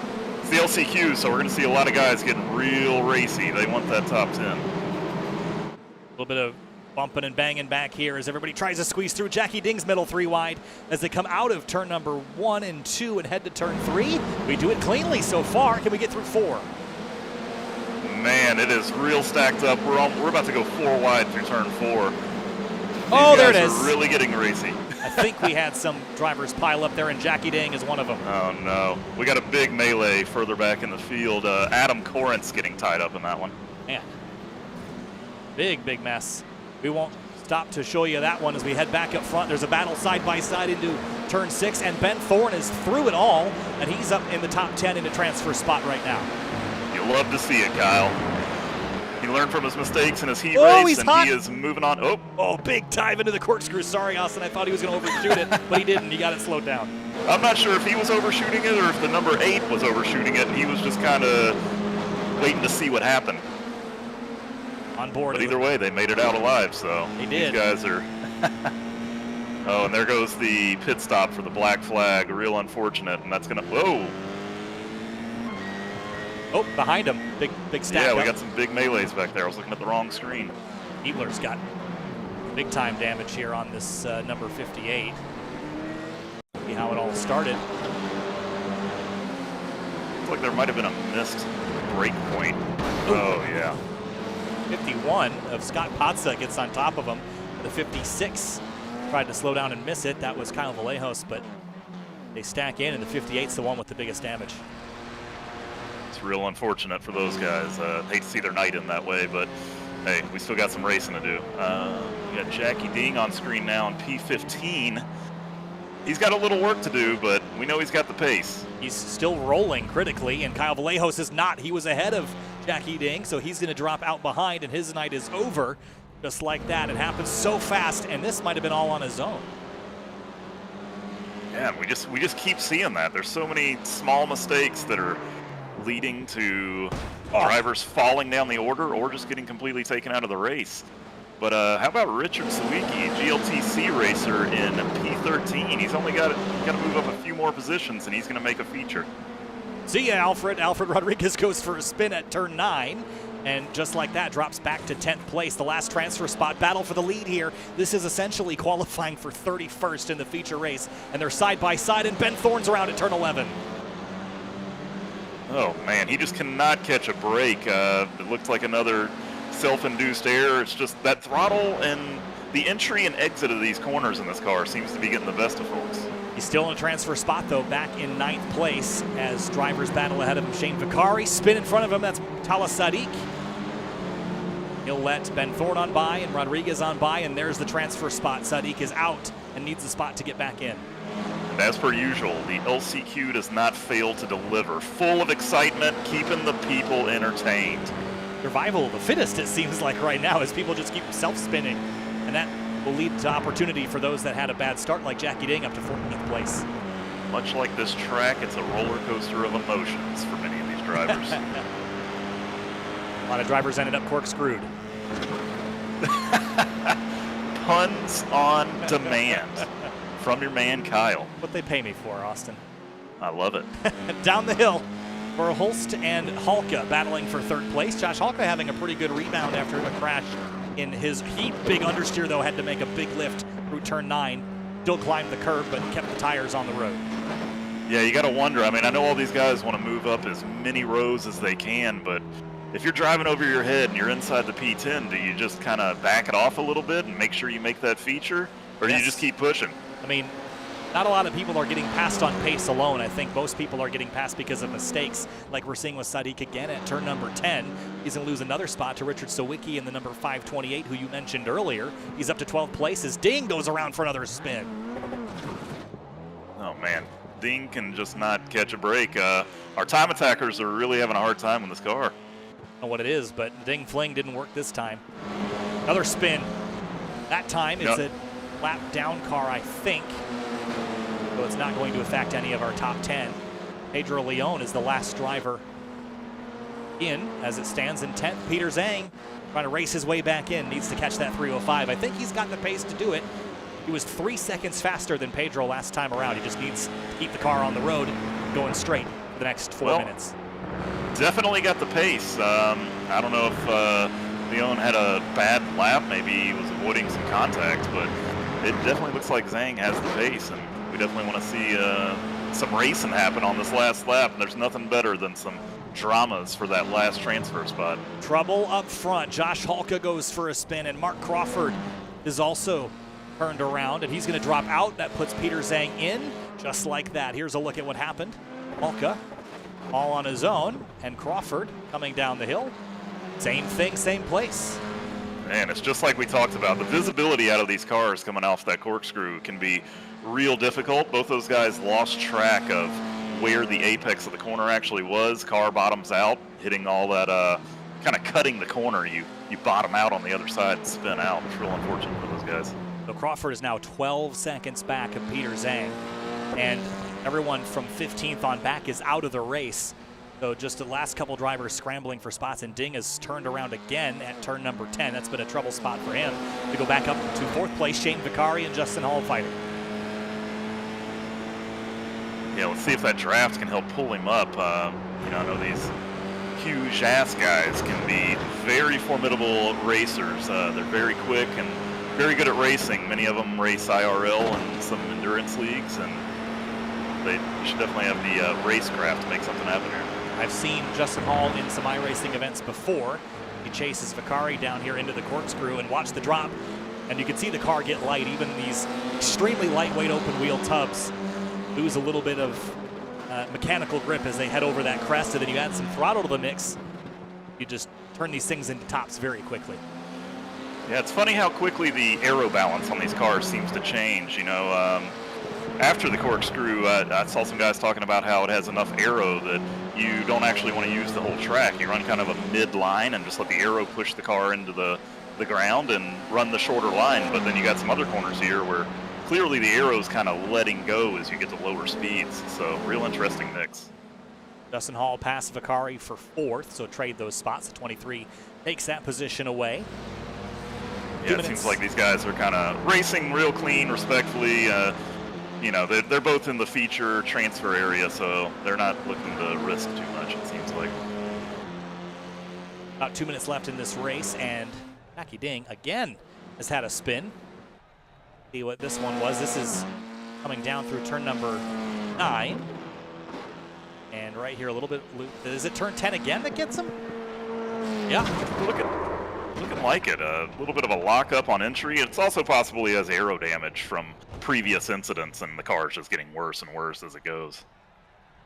it's the LCQ, so we're going to see a lot of guys getting real racy. They want that top 10. A little bit of bumping and banging back here as everybody tries to squeeze through. Jackie Ding's middle 3 wide as they come out of turn number 1 and 2 and head to turn 3. We do it cleanly so far. Can we get through 4? Man, it is real stacked up. We're about to go 4 wide through turn 4. Oh, there it is. Are really getting racy. I think we had some drivers pile up there, and Jackie Ding is one of them. Oh, no. We got a big melee further back in the field. Adam Corrent's getting tied up in that one. Man, big mess. We won't stop to show you that one as we head back up front. There's a battle side by side into turn 6, and Ben Thorne is through it all, and he's up in the top 10 in the transfer spot right now. You love to see it, Kyle. He learned from his mistakes in his heat race, and he is moving on. Oh, big dive into the corkscrew. Sorry, Austin. I thought he was going to overshoot it, but he didn't. He got it slowed down. I'm not sure if he was overshooting it or if the number 8 was overshooting it. He was just kind of waiting to see what happened. On board. But either way, they made it out alive, so they did. These guys are... Oh, and there goes the pit stop for the black flag. Real unfortunate, and that's going to... Whoa! Oh, behind him. Big stack Yeah, we up. got some big melees back there. I was looking at the wrong screen. Ebler's got big time damage here on this number 58. See how it all started. Looks like there might have been a missed break point. Oh, yeah. 51 of Scott Patza gets on top of him. The 56 tried to slow down and miss it. That was Kyle Vallejos, but they stack in, and the 58's the one with the biggest damage. It's real unfortunate for those guys. Hate to see their night in that way, but hey, we still got some racing to do. We got Jackie Ding on screen now in P15. he's got a little work to do, but we know he's got the pace. He's still rolling critically, and Kyle Vallejos is not. He was ahead of Jackie Ding, so he's going to drop out behind, and his night is over just like that. It happens so fast, and this might have been all on his own. Yeah, we just keep seeing that. There's so many small mistakes that are leading to drivers falling down the order or just getting completely taken out of the race. But how about Richard Sawicki, GLTC racer in P13? He's only got to move up a few more positions, and he's going to make a feature. See ya, Alfred. Alfred Rodriguez goes for a spin at turn 9, and just like that, drops back to 10th place. The last transfer spot, battle for the lead here. This is essentially qualifying for 31st in the feature race, and they're side by side, and Ben Thorne's around at turn 11. Oh, man, he just cannot catch a break. It looks like another self-induced error. It's just that throttle and the entry and exit of these corners in this car seems to be getting the best of folks. He's still in a transfer spot, though, back in 9th place as drivers battle ahead of him. Shane Vicari, spin in front of him. That's Tala Sadiq. He'll let Ben Thorne on by and Rodriguez on by, and there's the transfer spot. Sadiq is out and needs the spot to get back in. And as per usual, the LCQ does not fail to deliver. Full of excitement, keeping the people entertained. Survival of the fittest, it seems like right now, as people just keep self-spinning. And that will lead to opportunity for those that had a bad start, like Jackie Ding up to 14th place. Much like this track, it's a roller coaster of emotions for many of these drivers. A lot of drivers ended up corkscrewed. Puns on demand from your man, Kyle. What they pay me for, Austin. I love it. Down the hill for Holst and Halka battling for 3rd place. Josh Halka having a pretty good rebound after a crash in his heat. Big understeer, though, had to make a big lift through turn 9. Still climbed the curb, but kept the tires on the road. Yeah, you got to wonder. I mean, I know all these guys want to move up as many rows as they can, but if you're driving over your head and you're inside the P10, do you just kind of back it off a little bit and make sure you make that feature? Or do you just keep pushing? I mean, not a lot of people are getting passed on pace alone. I think most people are getting passed because of mistakes, like we're seeing with Sadiq again at turn number 10. He's going to lose another spot to Richard Sawicki in the number 528, who you mentioned earlier. He's up to 12th place as Ding goes around for another spin. Oh, man. Ding can just not catch a break. Our time attackers are really having a hard time in this car. I don't know what it is, but Ding Fling didn't work this time. Another spin. That time it's a lap down car, I think. So it's not going to affect any of our top 10. Pedro Leon is the last driver in as it stands in 10th. Peter Zhang trying to race his way back in, needs to catch that 305. I think he's got the pace to do it. He was 3 seconds faster than Pedro last time around. He just needs to keep the car on the road going straight for the next 4 minutes. Definitely got the pace. I don't know if Leon had a bad lap. Maybe he was avoiding some contact, but it definitely looks like Zhang has the pace, and we definitely want to see some racing happen on this last lap. And there's nothing better than some dramas for that last transfer spot. Trouble up front. Josh Halka goes for a spin, and Mark Crawford is also turned around, and he's going to drop out. That puts Peter Zhang in, just like that. Here's a look at what happened. Halka all on his own, and Crawford coming down the hill. Same thing, same place. Man, it's just like we talked about. The visibility out of these cars coming off that corkscrew can be real difficult. Both those guys lost track of where the apex of the corner actually was. Car bottoms out, hitting all that, kind of cutting the corner. You bottom out on the other side and spin out. It's real unfortunate for those guys. So Crawford is now 12 seconds back of Peter Zhang, and everyone from 15th on back is out of the race. So just the last couple drivers scrambling for spots, and Ding has turned around again at turn number 10. That's been a trouble spot for him to go back up to 4th place. Shane Vicari and Justin Hall fighting. Yeah, let's see if that draft can help pull him up. You know, I know these huge ass guys can be very formidable racers. They're very quick and very good at racing. Many of them race IRL and some endurance leagues, and they should definitely have the racecraft to make something happen here. I've seen Justin Hall in some iRacing events before. He chases Vicari down here into the corkscrew, and watch the drop, and you can see the car get light. Even these extremely lightweight open wheel tubs lose a little bit of mechanical grip as they head over that crest, and then you add some throttle to the mix. You just turn these things into tops very quickly. Yeah, it's funny how quickly the aero balance on these cars seems to change. You know, after the corkscrew, I saw some guys talking about how it has enough aero that you don't actually want to use the whole track. You run kind of a mid-line and just let the aero push the car into the ground and run the shorter line. But then you got some other corners here where clearly the aero's kind of letting go as you get to lower speeds. So real interesting mix. Justin Hall passed Vicari for 4th, so trade those spots. The 23 takes that position away. Yeah, it seems like these guys are kind of racing real clean, respectfully. You know, they're both in the feature transfer area, so they're not looking to risk too much, it seems like. About 2 minutes left in this race, and Mackie Ding again has had a spin. See what this one was. This is coming down through turn number 9. And right here a little bit, is it turn 10 again that gets him? Yeah. Looking like it. A little bit of a lockup on entry. It's also possible he has aero damage from previous incidents, and the car is just getting worse and worse as it goes.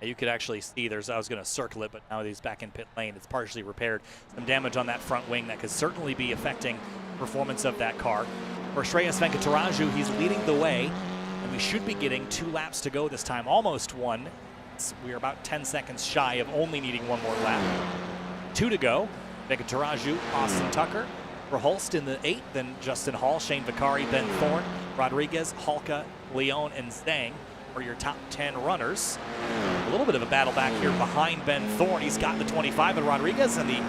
You could actually see I was going to circle it, but now he's back in pit lane. It's partially repaired. Some damage on that front wing that could certainly be affecting performance of that car. For Shreyas Venkataraju, he's leading the way, and we should be getting 2 laps to go this time. Almost 1. We're about 10 seconds shy of only needing 1 more lap. 2 to go. Venkataraju, Austin Tucker, Verhulst in the 8th, then Justin Hall, Shane Vicari, Ben Thorne, Rodriguez, Halka, Leon, and Zhang are your top 10 runners. A little bit of a battle back here behind Ben Thorne. He's got the 25 and Rodriguez and the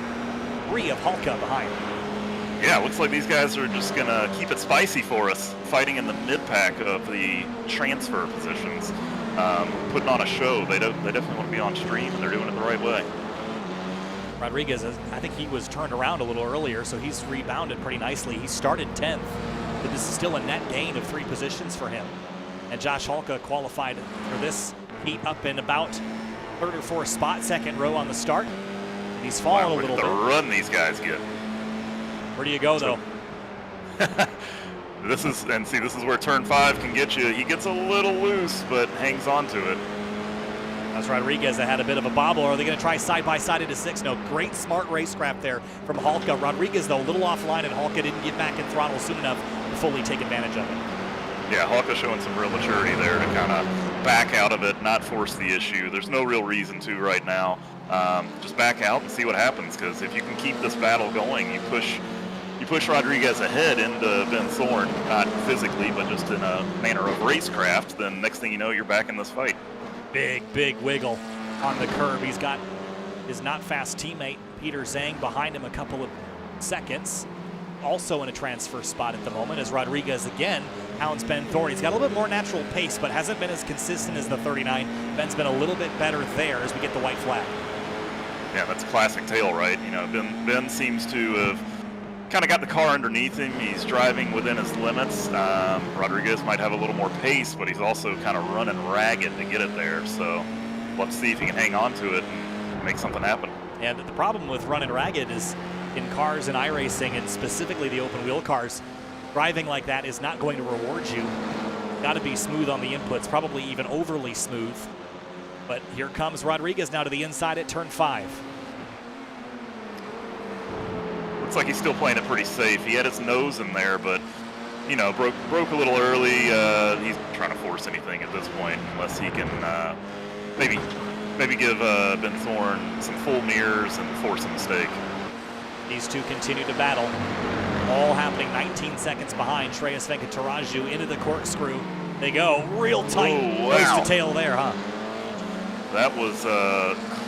3 of Halka behind. Yeah, looks like these guys are just going to keep it spicy for us, fighting in the mid-pack of the transfer positions, putting on a show. They definitely want to be on stream, and they're doing it the right way. Rodriguez, I think he was turned around a little earlier, so he's rebounded pretty nicely. He started 10th, but this is still a net gain of 3 positions for him. And Josh Halka qualified for this heat up in about 3rd or 4th spot, 2nd row on the start. And he's fallen a little bit. The run these guys get. Where do you go, though? This is where turn 5 can get you. He gets a little loose, but hangs on to it. That's Rodriguez that had a bit of a bobble. Are they going to try side-by-side into 6? No, great smart racecraft there from Halka. Rodriguez, though, a little offline, and Halka didn't get back in throttle soon enough to fully take advantage of it. Yeah, Halka showing some real maturity there to kind of back out of it, not force the issue. There's no real reason to right now. Just back out and see what happens, because if you can keep this battle going, you push Rodriguez ahead into Ben Thorne, not physically, but just in a manner of racecraft, then next thing you know, you're back in this fight. Big wiggle on the curb. He's got his not fast teammate Peter Zhang behind him a couple of seconds. Also in a transfer spot at the moment as Rodriguez again hounds Ben Thorne. He's got a little bit more natural pace, but hasn't been as consistent as the 39. Ben's been a little bit better there as we get the white flag. Yeah, that's classic tail, right? You know, Ben seems to have kind of got the car underneath him. He's driving within his limits. Rodriguez might have a little more pace, but he's also kind of running ragged to get it there. So let's see if he can hang on to it and make something happen. And the problem with running ragged is in cars and iRacing, and specifically the open wheel cars, driving like that is not going to reward you. Got to be smooth on the inputs, probably even overly smooth. But here comes Rodriguez now to the inside at turn 5. Looks like he's still playing it pretty safe. He had his nose in there, but you know, broke a little early. He's not trying to force anything at this point, unless he can maybe give Ben Thorne some full mirrors and force a mistake. These two continue to battle, all happening 19 seconds behind. Shreyas Venkataraju into the corkscrew. They go real tight, nose to tail there, huh? That was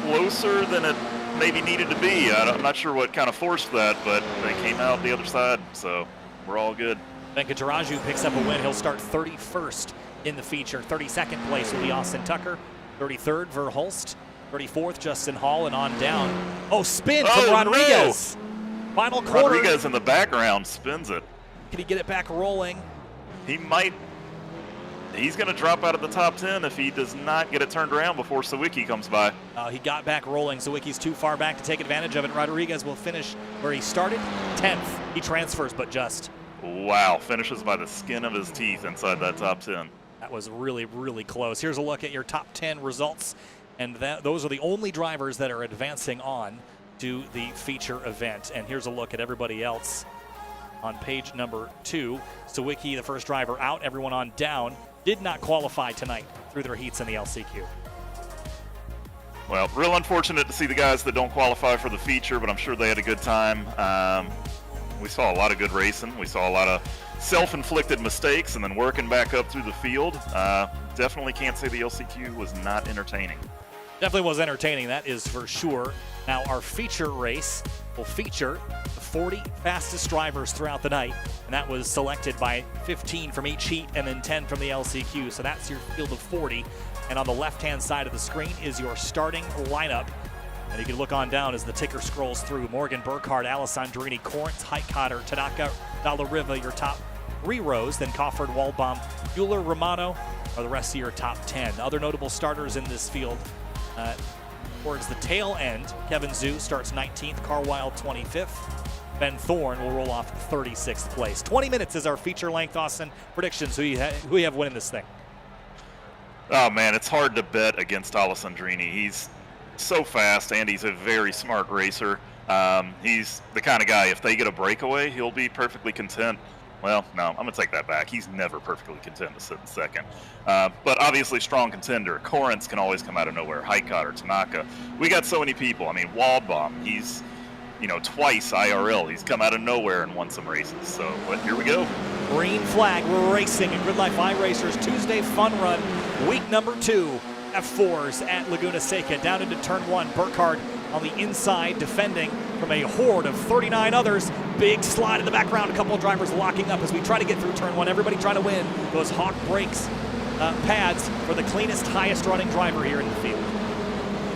closer than it maybe needed to be. I'm not sure what kind of forced that, but they came out the other side, so we're all good. Venkataraju picks up a win. He'll start 31st in the feature. 32nd place will be Austin Tucker. 33rd, Verhulst. 34th, Justin Hall, and on down. Oh, spin from Rodriguez. No. Final quarter. Rodriguez in the background spins it. Can he get it back rolling? He might. He's going to drop out of the top 10 if he does not get it turned around before Sawicki comes by. He got back rolling. Sawicki's too far back to take advantage of it. Rodriguez will finish where he started, 10th. He transfers, but just. Wow, finishes by the skin of his teeth inside that top 10. That was really, really close. Here's a look at your top 10 results, and those are the only drivers that are advancing on to the feature event. And here's a look at everybody else on page number 2. Sawicki, the first driver out, everyone on down. did not qualify tonight through their heats in the LCQ. Well, real unfortunate to see the guys that don't qualify for the feature, but I'm sure they had a good time. We saw a lot of good racing. We saw a lot of self-inflicted mistakes and then working back up through the field. Definitely can't say the LCQ was not entertaining. Definitely was entertaining, that is for sure. Now our feature race will feature the 40 fastest drivers throughout the night, and that was selected by 15 from each heat and then 10 from the LCQ. So that's your field of 40. And on the left-hand side of the screen is your starting lineup. And you can look on down as the ticker scrolls through. Morgan, Burkhardt, Alessandrini, Corrence, Heitkotter, Tanaka, Dalla-Riva, your top 3 rows. Then Cawford, Waldbaum, Bueller, Romano are the rest of your top 10. Other notable starters in this field towards the tail end. Kevin Zhu starts 19th, Carwile 25th. Ben Thorne will roll off 36th place. 20 minutes is our feature length. Austin, predictions, who you have winning this thing? Oh man, it's hard to bet against Alessandrini. He's so fast and he's a very smart racer. He's the kind of guy, if they get a breakaway, he'll be perfectly content. Well, no, I'm going to take that back. He's never perfectly content to sit in second. But obviously strong contender. Corrence can always come out of nowhere. Heitkotter, Tanaka. We got so many people. I mean, Waldbaum, he's, twice IRL. He's come out of nowhere and won some races. So, but here we go. Green flag, we're racing in GRIDLIFE iRacers Tuesday Fun Run, week number 2. F4s at Laguna Seca, down into turn 1. Burkhardt on the inside, defending from a horde of 39 others. Big slide in the background, a couple of drivers locking up as we try to get through turn 1. Everybody trying to win those Hawk brakes pads for the cleanest, highest running driver here in the field.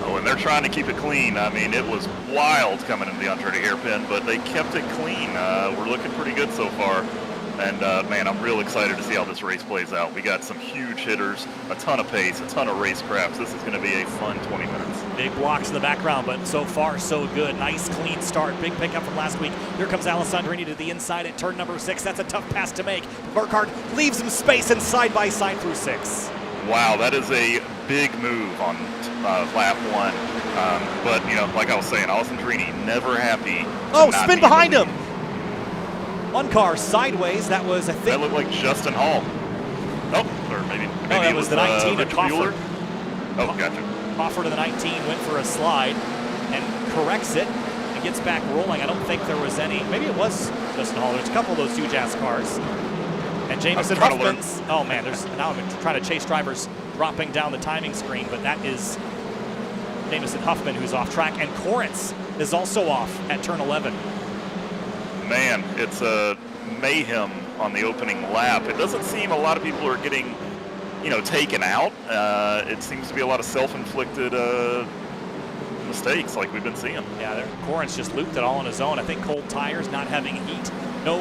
Oh, and they're trying to keep it clean. I mean, it was wild coming into the untreated hairpin, but they kept it clean. We're looking pretty good so far. And, man, I'm real excited to see how this race plays out. We got some huge hitters, a ton of pace, a ton of racecrafts. This is going to be a fun 20 minutes. Big blocks in the background, but so far so good. Nice, clean start. Big pickup from last week. Here comes Alessandrini to the inside at turn number 6. That's a tough pass to make. Burkhardt leaves him space and side by side through 6. Wow, that is a big move on lap 1. But, like I was saying, Alessandrini never happy. Oh, spin behind him. One car sideways. That was, I think. That looked like Justin Hall. Oh, or maybe that was the 19 of Cawford. Oh, gotcha. Cawford to the 19 went for a slide and corrects it and gets back rolling. I don't think there was any. Maybe it was Justin Hall. There's a couple of those huge ass cars. And Jamison Huffman's. Oh man, now I'm trying to chase drivers dropping down the timing screen, but that is Jamison Huffman who's off track, and Corrence is also off at turn 11. Man, it's a mayhem on the opening lap. It doesn't seem a lot of people are getting, taken out. It seems to be a lot of self-inflicted mistakes like we've been seeing. Yeah, Corrence just looped it all on his own. I think cold tires, not having heat, no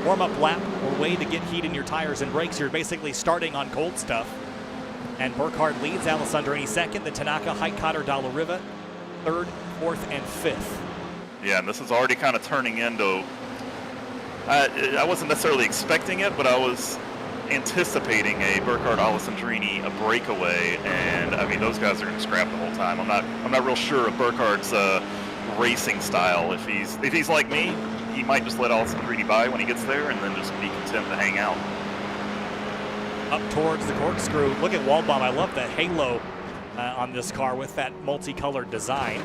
warm-up lap or way to get heat in your tires and brakes. You're basically starting on cold stuff. And Burkhardt leads, Alessandrini second, then Tanaka, Heitkotter, Dalla-Riva, third, fourth, and fifth. Yeah, and this is already kind of turning into, I wasn't necessarily expecting it, but I was anticipating a Burkhardt Alessandrini, a breakaway, and I mean, those guys are going to scrap the whole time. I'm not real sure of Burkhardt's racing style. If he's like me, he might just let Alessandrini by when he gets there and then just be content to hang out. Up towards the corkscrew. Look at Waldbaum. I love the halo on this car with that multicolored design.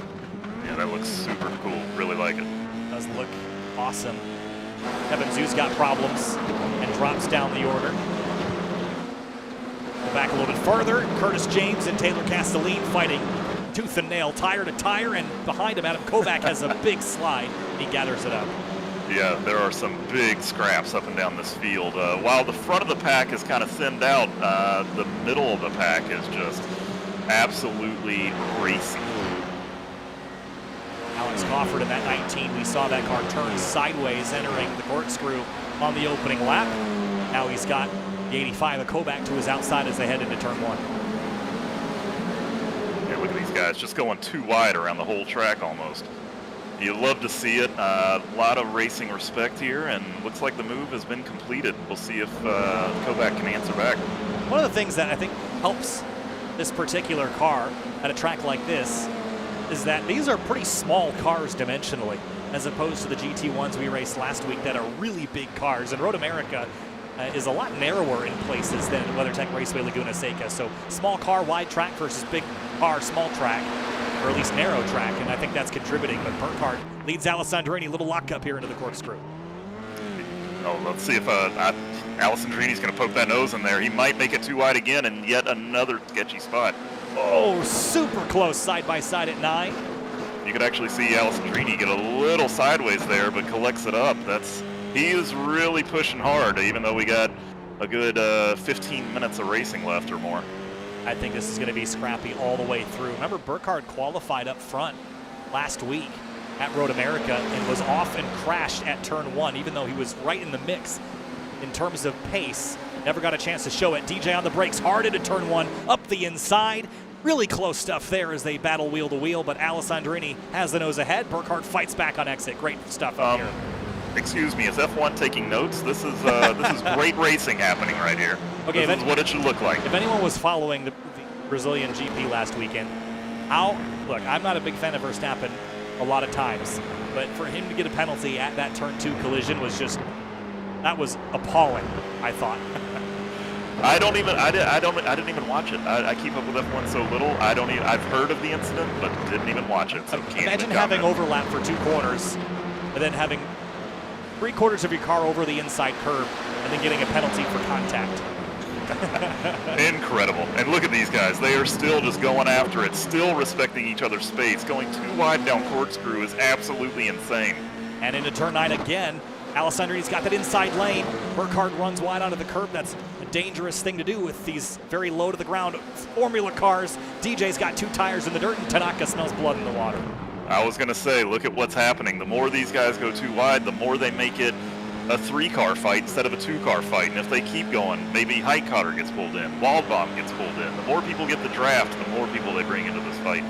Yeah, that looks super cool. Really like it. Does look awesome. Kevin Zhu's got problems and drops down the order. Back a little bit further. Curtis James and Taylor Castelline fighting tooth and nail, tire to tire, and behind him Adam Kovac has a big slide. He gathers it up. Yeah, there are some big scraps up and down this field. While the front of the pack is kind of thinned out, the middle of the pack is just absolutely racing. Alex Cawford in that 19, we saw that car turn sideways entering the corkscrew on the opening lap. Now he's got the 85 of Kovac to his outside as they head into turn 1. Yeah, look at these guys just going too wide around the whole track almost. You love to see it. A lot of racing respect here, and looks like the move has been completed. We'll see if Kovac can answer back. One of the things that I think helps this particular car at a track like this is that these are pretty small cars dimensionally, as opposed to the GT1s we raced last week that are really big cars. And Road America is a lot narrower in places than WeatherTech Raceway Laguna Seca. So small car, wide track versus big car, small track, or at least narrow track, and I think that's contributing. But Burkhardt leads Alessandrini, little lockup here into the corkscrew. Oh, let's see if Alessandrini's going to poke that nose in there. He might make it too wide again, and yet another sketchy spot. Oh, super close side by side at 9. You could actually see Alessandrini get a little sideways there, but collects it up. He is really pushing hard, even though we got a good 15 minutes of racing left or more. I think this is going to be scrappy all the way through. Remember, Burkhardt qualified up front last week at Road America and was off and crashed at turn 1, even though he was right in the mix in terms of pace. Never got a chance to show it. DJ on the brakes, hard into turn 1, up the inside. Really close stuff there as they battle wheel to wheel, but Alessandrini has the nose ahead. Burkhardt fights back on exit. Great stuff up here. Excuse me, is F1 taking notes? This is great racing happening right here. Okay, this is what it should look like. If anyone was following the Brazilian GP last weekend, look, I'm not a big fan of Verstappen a lot of times, but for him to get a penalty at that turn 2 collision was that was appalling, I thought. I didn't even watch it. I keep up with F1 so little. I've heard of the incident, but didn't even watch it. So imagine having overlap for 2 corners, and then having 3/4 of your car over the inside curb, and then getting a penalty for contact. Incredible. And look at these guys. They are still just going after it, still respecting each other's space. Going too wide down corkscrew is absolutely insane. And into turn 9 again. Alessandrini's got that inside lane. Burkhardt runs wide onto the curb. That's a dangerous thing to do with these very low to the ground Formula cars. DJ's got 2 tires in the dirt, and Tanaka smells blood in the water. I was going to say, look at what's happening. The more these guys go too wide, the more they make it a 3-car fight instead of a 2-car fight. And if they keep going, maybe Heitkotter gets pulled in, Waldbaum gets pulled in. The more people get the draft, the more people they bring into this fight.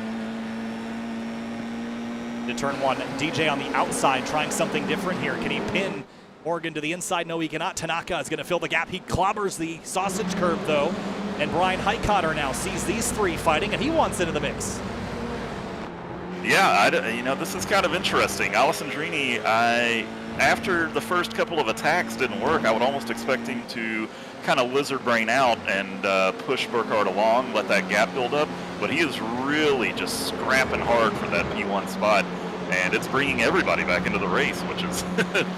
To turn 1, DJ on the outside trying something different here. Can he pin Morgan to the inside? No, he cannot. Tanaka is going to fill the gap. He clobbers the sausage curve, though. And Brian Heitkotter now sees these 3 fighting, and he wants into the mix. Yeah, this is kind of interesting. Alessandrini, after the first couple of attacks didn't work, I would almost expect him to kind of lizard brain out and push Burkhardt along, let that gap build up. But he is really just scrapping hard for that P1 spot, and it's bringing everybody back into the race, which is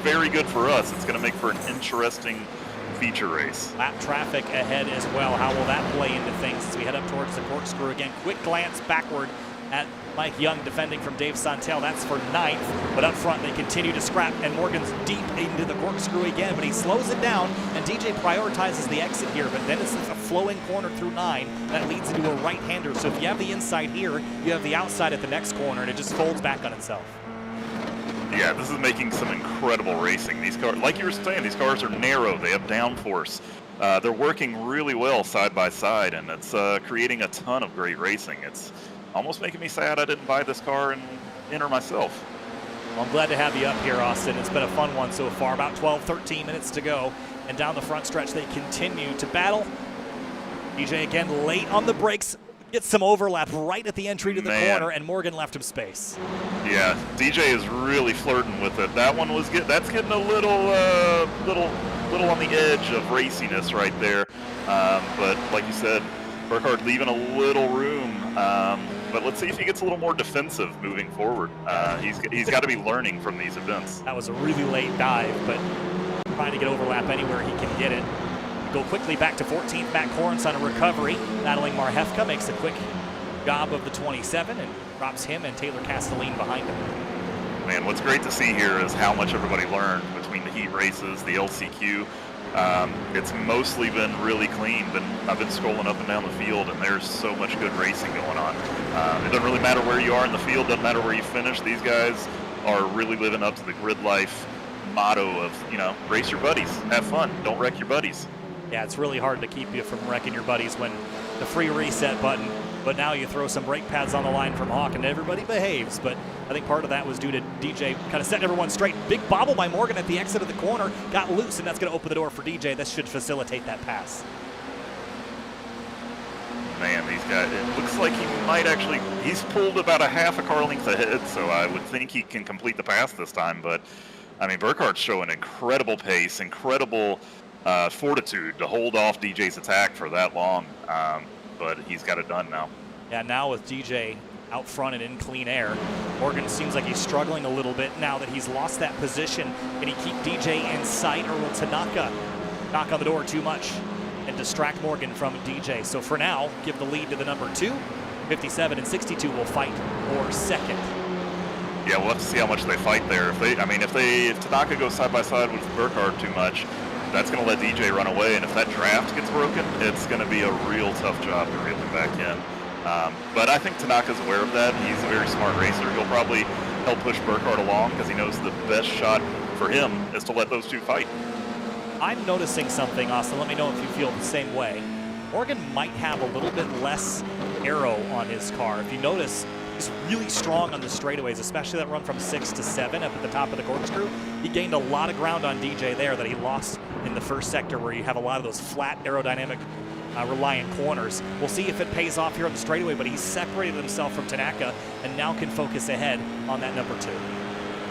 very good for us. It's going to make for an interesting feature race. Lap traffic ahead as well. How will that play into things as we head up towards the corkscrew again? Quick glance backward at Mike Young defending from Dave Santel. That's for 9th, but up front they continue to scrap, and Morgan's deep into the corkscrew again, but he slows it down, and DJ prioritizes the exit here, but then it's a flowing corner through 9 that leads into a right-hander. So if you have the inside here, you have the outside at the next corner, and it just folds back on itself. Yeah, this is making some incredible racing. These cars, like you were saying, these cars are narrow. They have downforce. They're working really well side by side, and it's creating a ton of great racing. It's almost making me sad I didn't buy this car and enter myself. Well, I'm glad to have you up here, Austin. It's been a fun one so far. About 12, 13 minutes to go. And down the front stretch, they continue to battle. DJ again late on the brakes. Gets some overlap right at the entry to the corner, and Morgan left him space. Yeah, DJ is really flirting with it. That one was that's getting a little on the edge of raciness right there. But like you said, Burkhardt leaving a little room. But let's see if he gets a little more defensive moving forward. He's got to be learning from these events. That was a really late dive, but trying to get overlap anywhere he can get it. Go quickly back to 14th. Matt Corrins on a recovery. Battling Marhefka makes a quick job of the 27 and drops him and Taylor Castelline behind him. Man, what's great to see here is how much everybody learned between the heat races, the LCQ. It's mostly been really clean. I've been scrolling up and down the field, and there's so much good racing going on. It doesn't really matter where you are in the field, doesn't matter where you finish. These guys are really living up to the grid life motto of, race your buddies, have fun, don't wreck your buddies. Yeah, it's really hard to keep you from wrecking your buddies when the free reset button, but now you throw some brake pads on the line from Hawk and everybody behaves. But I think part of that was due to DJ kind of setting everyone straight. Big bobble by Morgan at the exit of the corner, got loose, and that's going to open the door for DJ. That should facilitate that pass. Man, these guys, it looks like he might actually, he's pulled about a half a car length ahead, so I would think he can complete the pass this time. But, I mean, Burkhardt's showing incredible pace, incredible fortitude to hold off DJ's attack for that long, but he's got it done now. Yeah, now with DJ out front and in clean air, Morgan seems like he's struggling a little bit now that he's lost that position. Can he keep DJ in sight, or will Tanaka knock on the door too much and distract Morgan from DJ? So for now, give the lead to the number 2. 57 and 62 will fight for second. Yeah, we'll have to see how much they fight there. If Tanaka goes side by side with Burkhardt too much, that's going to let DJ run away, and if that draft gets broken, it's going to be a real tough job to reel him back in. But I think Tanaka's aware of that. He's a very smart racer. He'll probably help push Burkhardt along because he knows the best shot for him is to let those two fight. I'm noticing something, Austin. Let me know if you feel the same way. Morgan might have a little bit less aero on his car. If you notice, he's really strong on the straightaways, especially that run from 6 to 7 up at the top of the corkscrew. He gained a lot of ground on DJ there that he lost in the first sector, where you have a lot of those flat aerodynamic reliant corners. We'll see if it pays off here on the straightaway, but he's separated himself from Tanaka and now can focus ahead on that number 2.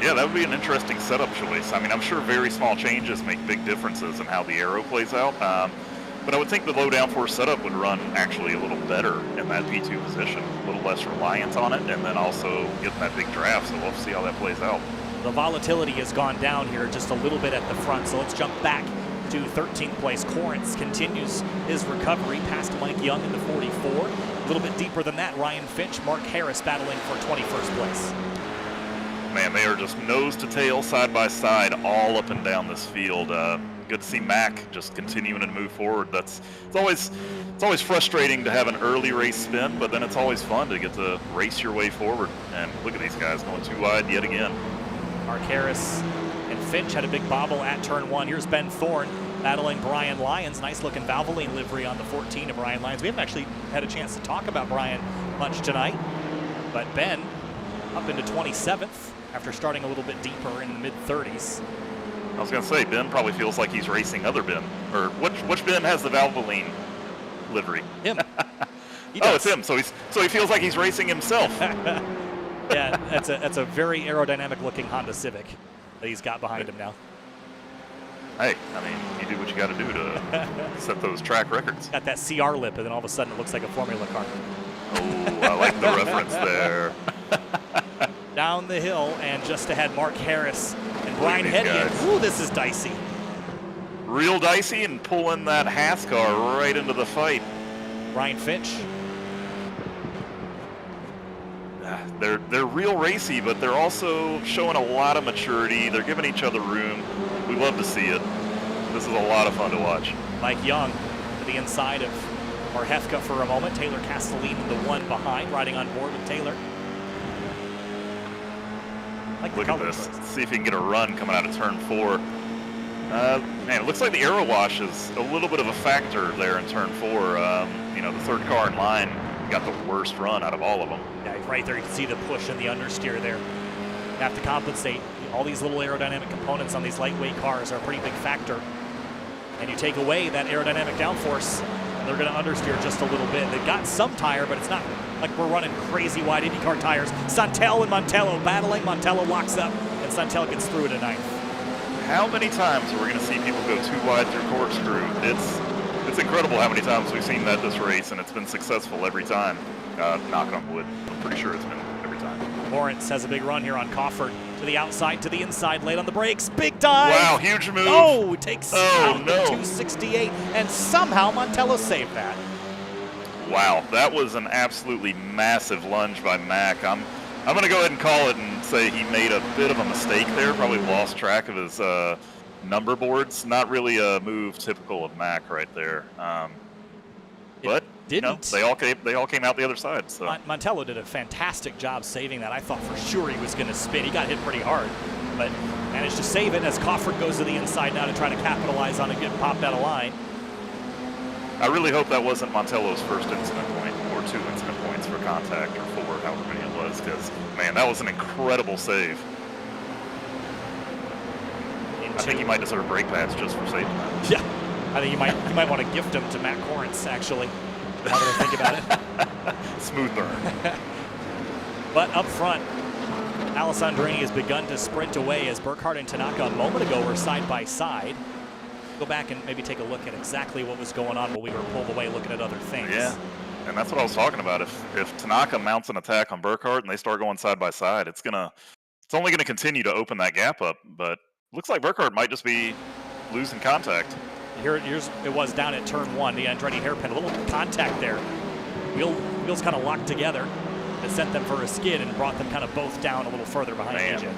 Yeah, that would be an interesting setup choice. I mean, I'm sure very small changes make big differences in how the aero plays out. But I would think the low downforce setup would run actually a little better in that P2 position, a little less reliant on it, and then also getting that big draft, so we'll have to see how that plays out. The volatility has gone down here just a little bit at the front, so let's jump back to 13th place. Corrance continues his recovery past Mike Young in the 44. A little bit deeper than that, Ryan Finch, Mark Harris battling for 21st place. Man, they are just nose to tail, side by side, all up and down this field. Good to see Mac just continuing to move forward. It's always frustrating to have an early race spin, but then it's always fun to get to race your way forward. And look at these guys going too wide yet again. Mark Harris and Finch had a big bobble at turn 1. Here's Ben Thorne battling Brian Lyons. Nice looking Valvoline livery on the 14 of Brian Lyons. We haven't actually had a chance to talk about Brian much tonight, but Ben up into 27th after starting a little bit deeper in the mid-30s. I was going to say, Ben probably feels like he's racing other Ben. Or which Ben has the Valvoline livery? Him. Oh, it's him. So he feels like he's racing himself. Yeah, that's a very aerodynamic looking Honda Civic that he's got behind him now. Hey, I mean, you do what you got to do to set those track records. Got that CR lip, and then all of a sudden it looks like a Formula car. Oh, I like the reference there. Down the hill, and just ahead, Mark Harris and Brian Hedges. Ooh, this is dicey. Real dicey, and pulling that Haas car right into the fight. Ryan Finch. They're real racy, but they're also showing a lot of maturity. They're giving each other room. We love to see it. This is a lot of fun to watch. Mike Young to the inside of Marhefka for a moment. Taylor Castellini, the one behind, riding on board with Taylor. Look at this. Let's see if he can get a run coming out of turn 4. Man, it looks like the aero wash is a little bit of a factor there in turn 4. The third car in line got the worst run out of all of them. Yeah, right there you can see the push and the understeer there. You have to compensate. All these little aerodynamic components on these lightweight cars are a pretty big factor. And you take away that aerodynamic downforce, and they're going to understeer just a little bit. They've got some tire, but it's not like we're running crazy wide IndyCar tires. Santel and Montello battling. Montello locks up, and Santel gets through to 9th. How many times are we going to see people go too wide through corkscrew? It's incredible how many times we've seen that this race, and it's been successful every time. Knock on wood. I'm pretty sure it's been every time. Lawrence has a big run here on Cofford. To the outside, to the inside, late on the brakes. Big dive. Wow, huge move. Oh, takes out no. 268, and somehow Montello saved that. Wow, that was an absolutely massive lunge by Mac. I'm going to go ahead and call it and say he made a bit of a mistake there. Probably lost track of his number boards. Not really a move typical of Mac right there. But they all came out the other side. So Montello did a fantastic job saving that. I thought for sure he was going to spin. He got hit pretty hard, but managed to save it as Cofford goes to the inside now to try to capitalize on it, getting popped out of line. I really hope that wasn't Montello's first incident point or 2 incident points for contact or 4, however many it was, because, man, that was an incredible save. I think he might deserve brake pads just for saving that. Yeah, I think you might want to gift them to Matt Corrance, actually, now that I think about it. Smooth burn. But up front, Alessandrini has begun to sprint away as Burkhardt and Tanaka a moment ago were side by side. go back and maybe take a look at exactly what was going on while we were pulled away looking at other things. Yeah, and that's what I was talking about. If Tanaka mounts an attack on Burkhardt and they start going side by side, it's only gonna continue to open that gap up. But looks like Burkhardt might just be losing contact. Here's it was down at turn 1, the Andretti hairpin, a little contact there. Wheels kind of locked together. It sent them for a skid and brought them kind of both down a little further behind AJ.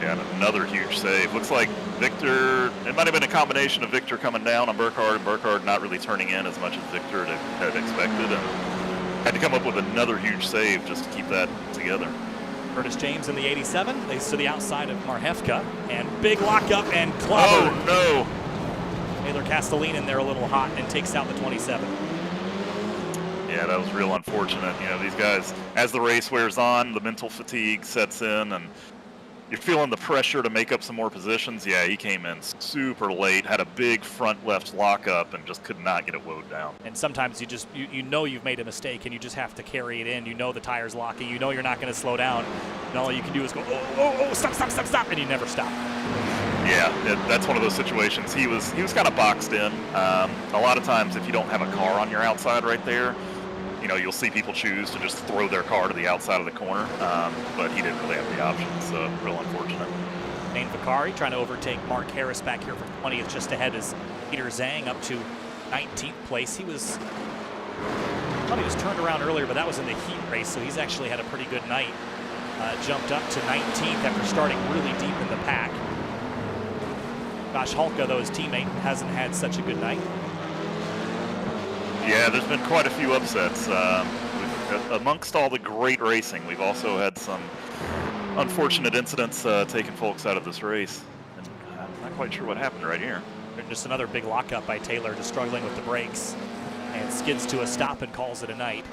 Yeah, and another huge save. Looks like Victor, it might have been a combination of Victor coming down on Burkhardt and Burkhardt not really turning in as much as Victor had expected, and had to come up with another huge save just to keep that together. Curtis James in the 87, they to the outside of Marhefka, and big lockup and clobber. Oh no! Taylor Castelline in there a little hot and takes out the 27. Yeah, that was real unfortunate. You know, these guys, as the race wears on, the mental fatigue sets in, and you're feeling the pressure to make up some more positions. Yeah, he came in super late, had a big front left lockup, and just could not get it woed down. And sometimes you know you've made a mistake, and you just have to carry it in. You know the tire's locking. You know you're not going to slow down. And all you can do is go, oh, stop, and you never stop. Yeah, that's one of those situations. He was kind of boxed in. A lot of times, if you don't have a car on your outside right there, you know, you'll see people choose to just throw their car to the outside of the corner, but he didn't really have the option, so real unfortunate. Dane Vicari trying to overtake Mark Harris back here from 20th, just ahead as Peter Zhang up to 19th place. I thought he was turned around earlier, but that was in the heat race, so he's actually had a pretty good night. Jumped up to 19th after starting really deep in the pack. Josh Halka, though, his teammate, hasn't had such a good night. Yeah, there's been quite a few upsets. Amongst all the great racing, we've also had some unfortunate incidents taking folks out of this race. And I'm not quite sure what happened right here. Just another big lockup by Taylor, just struggling with the brakes. And skids to a stop and calls it a night.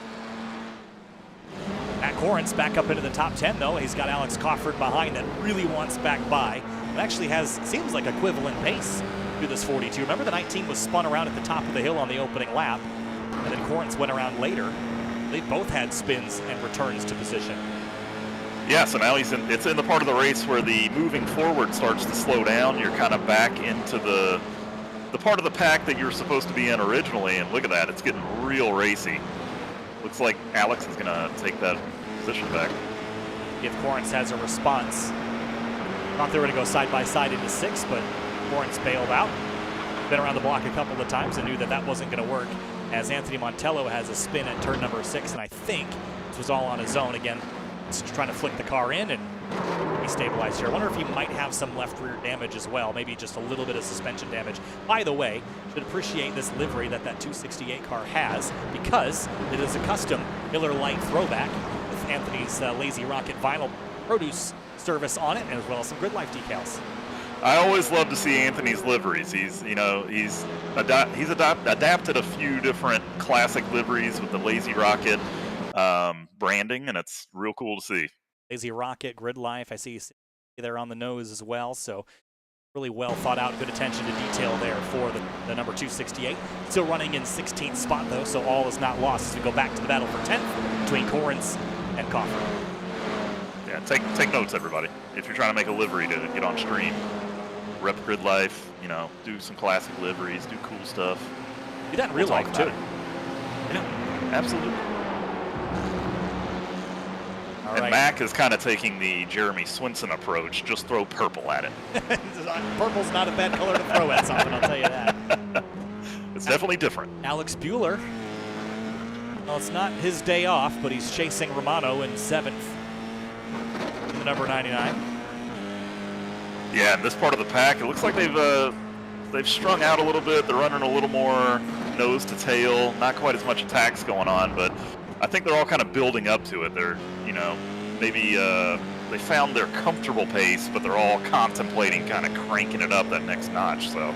Matt Corrins back up into the top 10, though. He's got Alex Cofford behind that really wants back by. It actually seems like equivalent pace to this 42. Remember the 19 was spun around at the top of the hill on the opening lap, and then Corrins went around later. They both had spins and returns to position. Yeah, so now it's in the part of the race where the moving forward starts to slow down. You're kind of back into the part of the pack that you're supposed to be in originally, and look at that, it's getting real racy. Looks like Alex is gonna take that position back. If Corrins has a response. Thought they were gonna go side by side into 6th, but Corrins bailed out. Been around the block a couple of times and knew that wasn't gonna work, as Anthony Montello has a spin at turn number 6, and I think this was all on his own. Again, just trying to flick the car in and destabilize here. I wonder if he might have some left rear damage as well, maybe just a little bit of suspension damage. By the way, should appreciate this livery that 268 car has, because it is a custom Miller Lite throwback with Anthony's Lazy Rocket vinyl produce service on it, as well as some GRIDLIFE decals. I always love to see Anthony's liveries. He's adapted a few different classic liveries with the Lazy Rocket branding, and it's real cool to see. Lazy Rocket, GRIDLIFE, I see you there on the nose as well, so really well thought out, good attention to detail there for the number 268. Still running in 16th spot though, so all is not lost as we go back to the battle for 10th between Corrins and Cofford. Yeah, take notes, everybody. If you're trying to make a livery to get on stream, rep GRIDLIFE, you know, do some classic liveries, do cool stuff. Do that in real life too. Yeah, absolutely. All and right. Mac is kind of taking the Jeremy Swinson approach, just throw purple at it. Purple's not a bad color to throw at something, I'll tell you that. It's definitely different. Alex Bueller, well, it's not his day off, but he's chasing Romano in 7th in the number 99. Yeah, in this part of the pack, it looks like they've strung out a little bit. They're running a little more nose to tail, not quite as much attacks going on, but I think they're all kind of building up to it. They're, you know, maybe they found their comfortable pace, but they're all contemplating kind of cranking it up that next notch. So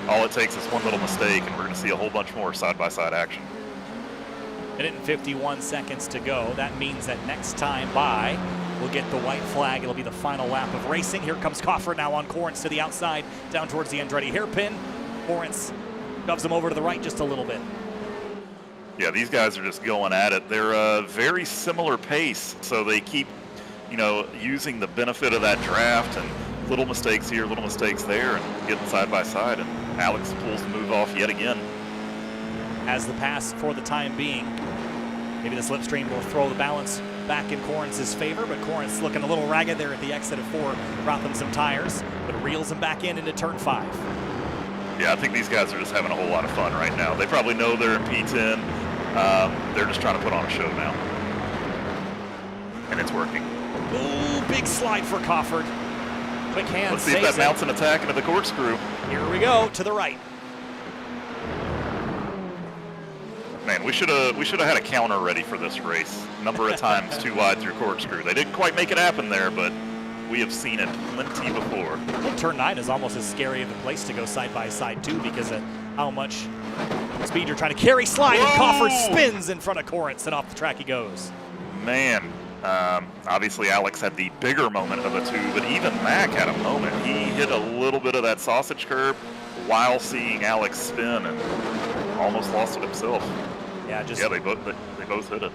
all it takes is one little mistake, and we're going to see a whole bunch more side-by-side action. Minute and 51 seconds to go. That means that next time by, we'll get the white flag. It'll be the final lap of racing. Here comes Cofford now on Corrins to the outside, down towards the Andretti hairpin. Corrins shoves him over to the right just a little bit. Yeah, these guys are just going at it. They're a very similar pace, so they keep, you know, using the benefit of that draft and little mistakes here, little mistakes there, and getting side by side. And Alex pulls the move off yet again. Has the pass for the time being. Maybe the slipstream will throw the balance back in Corrance's favor, but Corrance looking a little ragged there at the exit of 4, dropping some tires, but reels him back into turn 5. Yeah, I think these guys are just having a whole lot of fun right now. They probably know they're in P10. They're just trying to put on a show now. And it's working. Ooh, big slide for Cofford. Quick hand. Let's see if that mounts an attack into the corkscrew. Here we go, to the right. Man, we should have had a counter ready for this race. Number of times too wide through corkscrew. They didn't quite make it happen there, but we have seen it plenty before. I think turn 9 is almost as scary of a place to go side by side too, because of how much speed you're trying to carry slide. Whoa! And Cofford spins in front of Corrance, and off the track he goes. Man, obviously Alex had the bigger moment of the two, but even Mac had a moment. He hit a little bit of that sausage curb while seeing Alex spin and almost lost it himself. Yeah, they both hit it.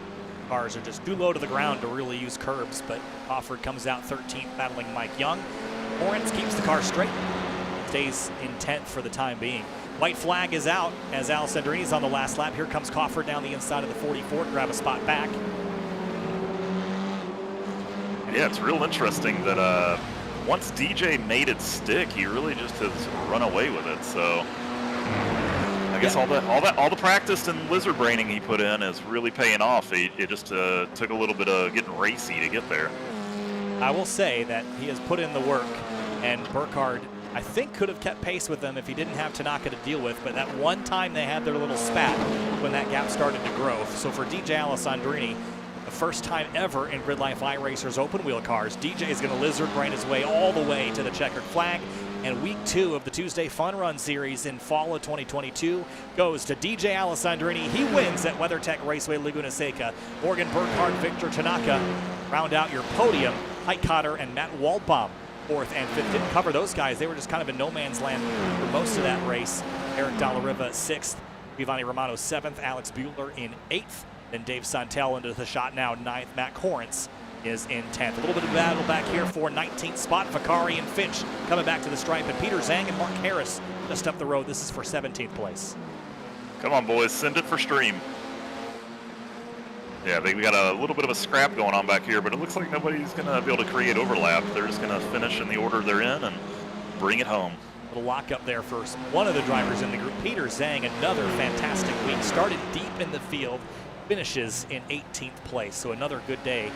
Cars are just too low to the ground to really use curbs, but Cofford comes out 13th, battling Mike Young. Corrance keeps the car straight, stays in 10th for the time being. White flag is out as Alessandrini's on the last lap. Here comes Cofford down the inside of the 44 to grab a spot back. Yeah, it's real interesting that once DJ made it stick, he really just has run away with it. So I guess all the practice and lizard braining he put in is really paying off. It just took a little bit of getting racy to get there. I will say that he has put in the work, and Burkhardt, I think, could have kept pace with them if he didn't have Tanaka to deal with, but that one time they had their little spat when that gap started to grow. So for DJ Alessandrini, the first time ever in GRIDLIFE iRacers open wheel cars, DJ is going to lizard brain his way all the way to the checkered flag. And week 2 of the Tuesday Fun Run Series in fall of 2022 goes to DJ Alessandrini. He wins at WeatherTech Raceway Laguna Seca. Morgan Burkhardt, Victor Tanaka round out your podium. Mike Cotter and Matt Waldbaum 4th and 5th. Didn't cover those guys. They were just kind of in no man's land for most of that race. Eric Dallariva 6th. Giovanni Romano 7th. Alex Buehler in 8th. Then Dave Santel into the shot now 9th. Matt Corrance is in 10th. A little bit of battle back here for 19th spot. Vicari and Finch coming back to the stripe, and Peter Zhang and Mark Harris just up the road. This is for 17th place. Come on, boys, send it for stream. Yeah, we got a little bit of a scrap going on back here, but it looks like nobody's going to be able to create overlap. They're just going to finish in the order they're in and bring it home. A little lock up there for one of the drivers in the group. Peter Zhang, another fantastic week. Started deep in the field, finishes in 18th place. So another good day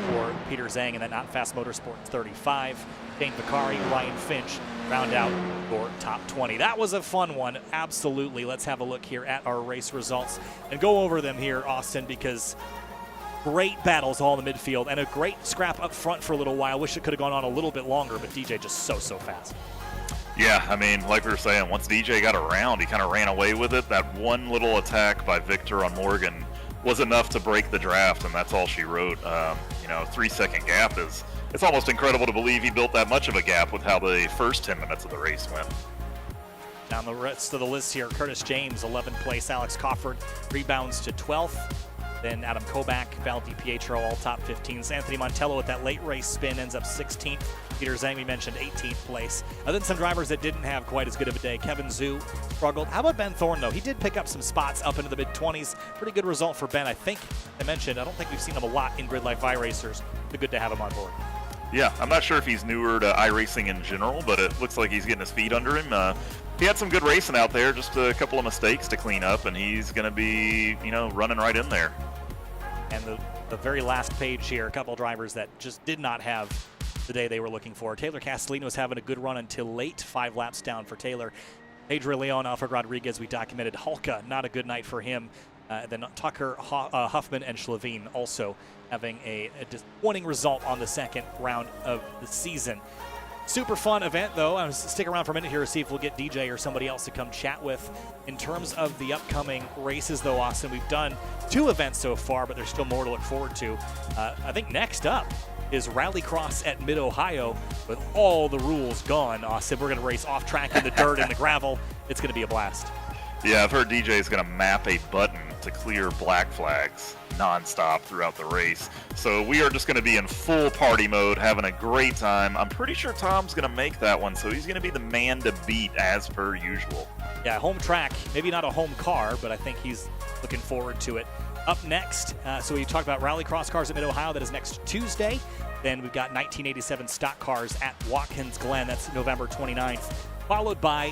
for Peter Zhang and that Not Fast Motorsports 35. Dane Vicari, Ryan Finch round out your top 20. That was a fun one, absolutely. Let's have a look here at our race results and go over them here, Austin, because great battles all in the midfield and a great scrap up front for a little while. Wish it could have gone on a little bit longer, but DJ just so fast. Yeah, I mean, like we were saying, once DJ got around, he kind of ran away with it. That one little attack by Victor on Morgan was enough to break the draft, and that's all she wrote. 3-second gap it's almost incredible to believe he built that much of a gap with how the first 10 minutes of the race went. Down the rest of the list here, Curtis James, 11th place. Alex Cofford rebounds to 12th. Then Adam Kobach, Val DiPietro, all top 15s. Anthony Montello with that late race spin ends up 16th. Peter Zhang, we mentioned, 18th place. Then some drivers that didn't have quite as good of a day. Kevin Zhu struggled. How about Ben Thorne, though? He did pick up some spots up into the mid-20s. Pretty good result for Ben. I think I mentioned, I don't think we've seen him a lot in GRIDLIFE iRacers. It's good to have him on board. Yeah, I'm not sure if he's newer to iRacing in general, but it looks like he's getting his feet under him. He had some good racing out there, just a couple of mistakes to clean up, and he's going to be, running right in there. And the very last page here, a couple drivers that just did not have the day they were looking for. Taylor Castellino was having a good run until late, 5 laps down for Taylor. Pedro Leon, Alfred Rodriguez, we documented. Hulka, not a good night for him. Then Tucker, Huffman, and Schlavine also having a disappointing result on the second round of the season. Super fun event, though. I'm stick around for a minute here to see if we'll get DJ or somebody else to come chat with. In terms of the upcoming races, though, Austin, we've done 2 events so far, but there's still more to look forward to. I think next up is Rallycross at Mid-Ohio with all the rules gone. Austin, we're going to race off track in the dirt and the gravel. It's going to be a blast. Yeah, I've heard DJ is going to map a button to clear black flags nonstop throughout the race. So we are just going to be in full party mode, having a great time. I'm pretty sure Tom's going to make that one, so he's going to be the man to beat as per usual. Yeah, home track, maybe not a home car, but I think he's looking forward to it. Up next, so we talked about Rallycross cars at Mid-Ohio. That is next Tuesday. Then we've got 1987 stock cars at Watkins Glen. That's November 29th. Followed by,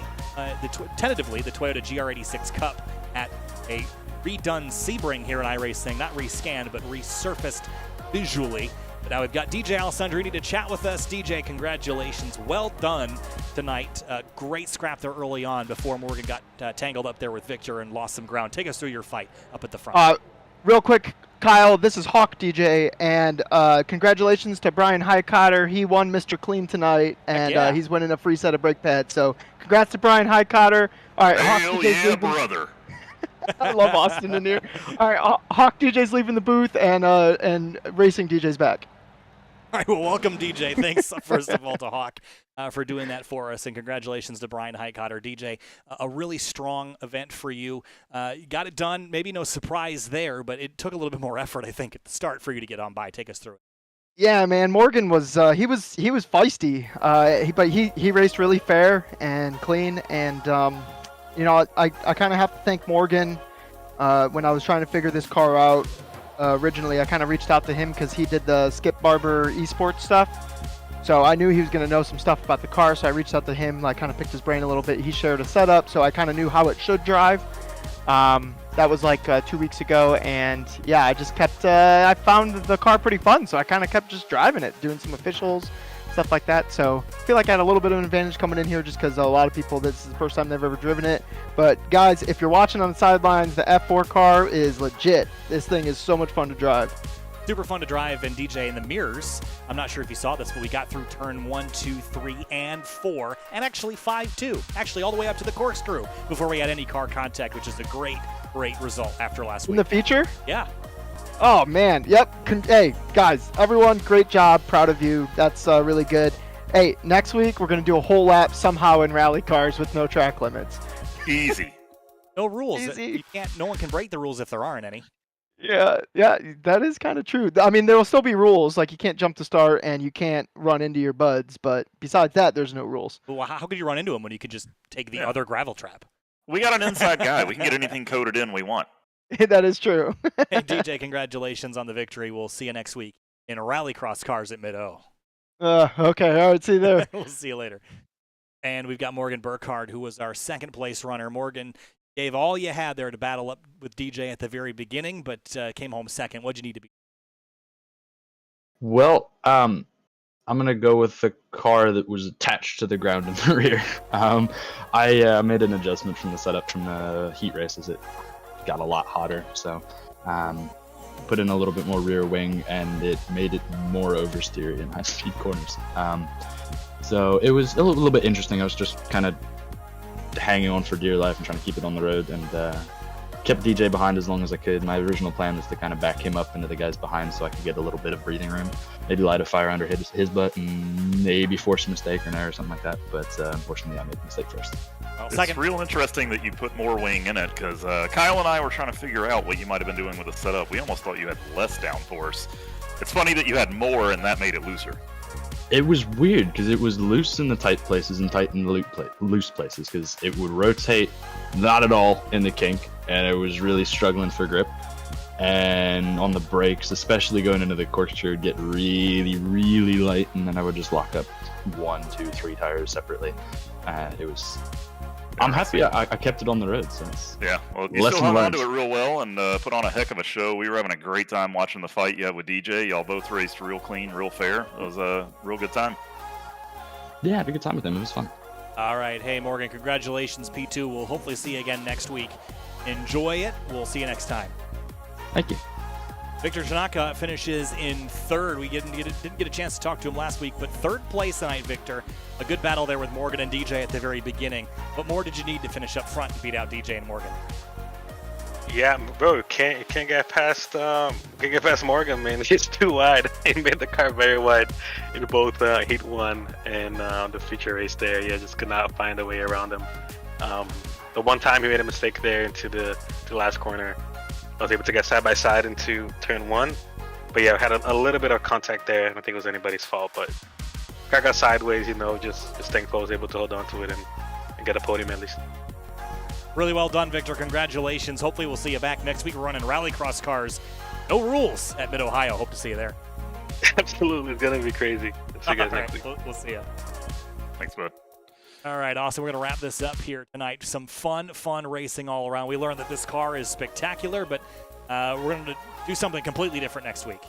tentatively, the Toyota GR86 Cup at a redone Sebring here at iRacing. Not rescanned, but resurfaced visually. But now we've got DJ Alessandrini to chat with us. DJ, congratulations. Well done tonight. Great scrap there early on before Morgan got tangled up there with Victor and lost some ground. Take us through your fight up at the front. Real quick, Kyle, this is Hawk DJ, and congratulations to Brian Highcotter. He won Mr. Clean tonight, and he's winning a free set of brake pads. So congrats to Brian Highcotter. All right, Hawk Hell DJ's yeah, brother. I love Austin in here. All right, Hawk DJ's leaving the booth, and Racing DJ's back. All right, well, welcome, DJ. Thanks, first of all, to Hawk for doing that for us, and congratulations to Brian Highcotter. DJ, a really strong event for you. You got it done. Maybe no surprise there, but it took a little bit more effort, I think, at the start for you to get on by. Take us through it. Yeah, man, Morgan was he was feisty, but he raced really fair and clean, and you know, I kind of have to thank Morgan when I was trying to figure this car out. Originally, I kind of reached out to him because he did the Skip Barber esports stuff. So I knew he was going to know some stuff about the car, so I reached out to him, like kind of picked his brain a little bit. He shared a setup, so I kind of knew how it should drive. That was like 2 weeks ago, and yeah, I just kept, I found the car pretty fun, so I kind of kept just driving it, doing some officials, stuff like that. So I feel like I had a little bit of an advantage coming in here just because a lot of people, this is the first time they've ever driven it. But guys, if you're watching on the sidelines, the F4 car is legit. This thing is so much fun to drive. Super fun to drive, and DJ, in the mirrors, I'm not sure if you saw this, but we got through turn 1, 2, 3, and 4, and actually 5 too. Actually all the way up to the corkscrew before we had any car contact, which is a great result after last week. In the feature? Yeah. Oh man, yep. Hey guys, everyone, great job, proud of you. That's really good. Hey, next week we're gonna do a whole lap somehow in rally cars with no track limits. Easy. No rules. Easy. You can't. No one can break the rules if there aren't any. Yeah, that is kind of true. I mean, there will still be rules, like you can't jump to start and you can't run into your buds, but besides that, there's no rules. Well, how could you run into them when you could just take the other gravel trap? We got an inside guy. We can get anything coded in we want. That is true. Hey, DJ, congratulations on the victory. We'll see you next week in Rallycross cars at Mid-O. Okay, all right, see you there. We'll see you later. And we've got Morgan Burkhardt, who was our second place runner. Morgan gave all you had there to battle up with DJ at the very beginning, but came home second. What'd you need to be? Well, I'm going to go with the car that was attached to the ground in the rear. I made an adjustment from the setup from the heat races. It got a lot hotter, so put in a little bit more rear wing, and it made it more oversteery in high-speed corners. So it was a little bit interesting. I was just kind of hanging on for dear life and trying to keep it on the road, and kept DJ behind as long as I could. My original plan was to kind of back him up into the guys behind so I could get a little bit of breathing room, maybe light a fire under his butt and maybe force a mistake or an error or something like that. But unfortunately, I made the mistake first. Well, It's real interesting that you put more wing in it, because Kyle and I were trying to figure out what you might have been doing with the setup. We almost thought you had less downforce. It's funny that you had more, and that made it looser. It was weird because it was loose in the tight places and tight in the loose places, because it would rotate not at all in the kink, and it was really struggling for grip. And on the brakes, especially going into the corkscrew, it would get really light, and then I would just lock up 1, 2, 3 tires separately. It was. I'm happy I kept it on the road. So it's well, you still hung on to it real well and put on a heck of a show. We were having a great time watching the fight you had with DJ. Y'all both raced real clean, real fair. It was a real good time. Yeah, I had a good time with him. It was fun. All right. Hey, Morgan, congratulations, P2. We'll hopefully see you again next week. Enjoy it. We'll see you next time. Thank you. Victor Tanaka finishes in third. We didn't get a chance to talk to him last week, but third place tonight, Victor. A good battle there with Morgan and DJ at the very beginning. What more did you need to finish up front to beat out DJ and Morgan? Yeah, bro, can't get past Morgan, man. He's too wide. He made the car very wide in both Heat 1 and the feature race there. Yeah, just could not find a way around him. The one time he made a mistake there into the last corner, was able to get side by side into turn 1. But yeah, I had a little bit of contact there. I don't think it was anybody's fault, but car got sideways, just thankful I was able to hold on to it and get a podium at least. Really well done, Victor. Congratulations. Hopefully we'll see you back next week. We're running rallycross cars. No rules at Mid-Ohio. Hope to see you there. Absolutely. It's going to be crazy. See you guys next week. We'll see you. Thanks, bud. All right, Austin, we're going to wrap this up here tonight. Some fun racing all around. We learned that this car is spectacular, but we're going to do something completely different next week.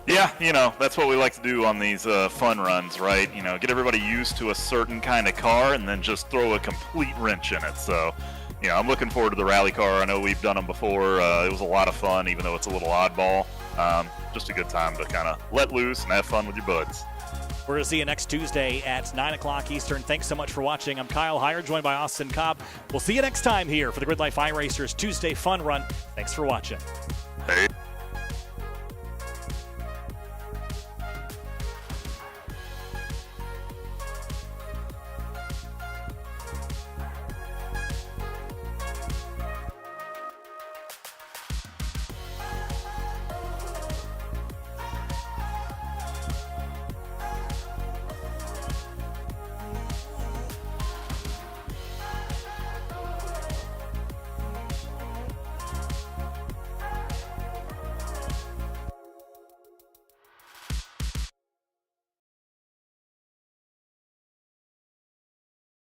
Yeah, that's what we like to do on these fun runs, right? Get everybody used to a certain kind of car and then just throw a complete wrench in it. So, I'm looking forward to the rally car. I know we've done them before. It was a lot of fun, even though it's a little oddball. Just a good time to kind of let loose and have fun with your buds. We're going to see you next Tuesday at 9 o'clock Eastern. Thanks so much for watching. I'm Kyle Heyer, joined by Austin Cobb. We'll see you next time here for the GRIDLIFE iRacers Tuesday Fun Run. Thanks for watching.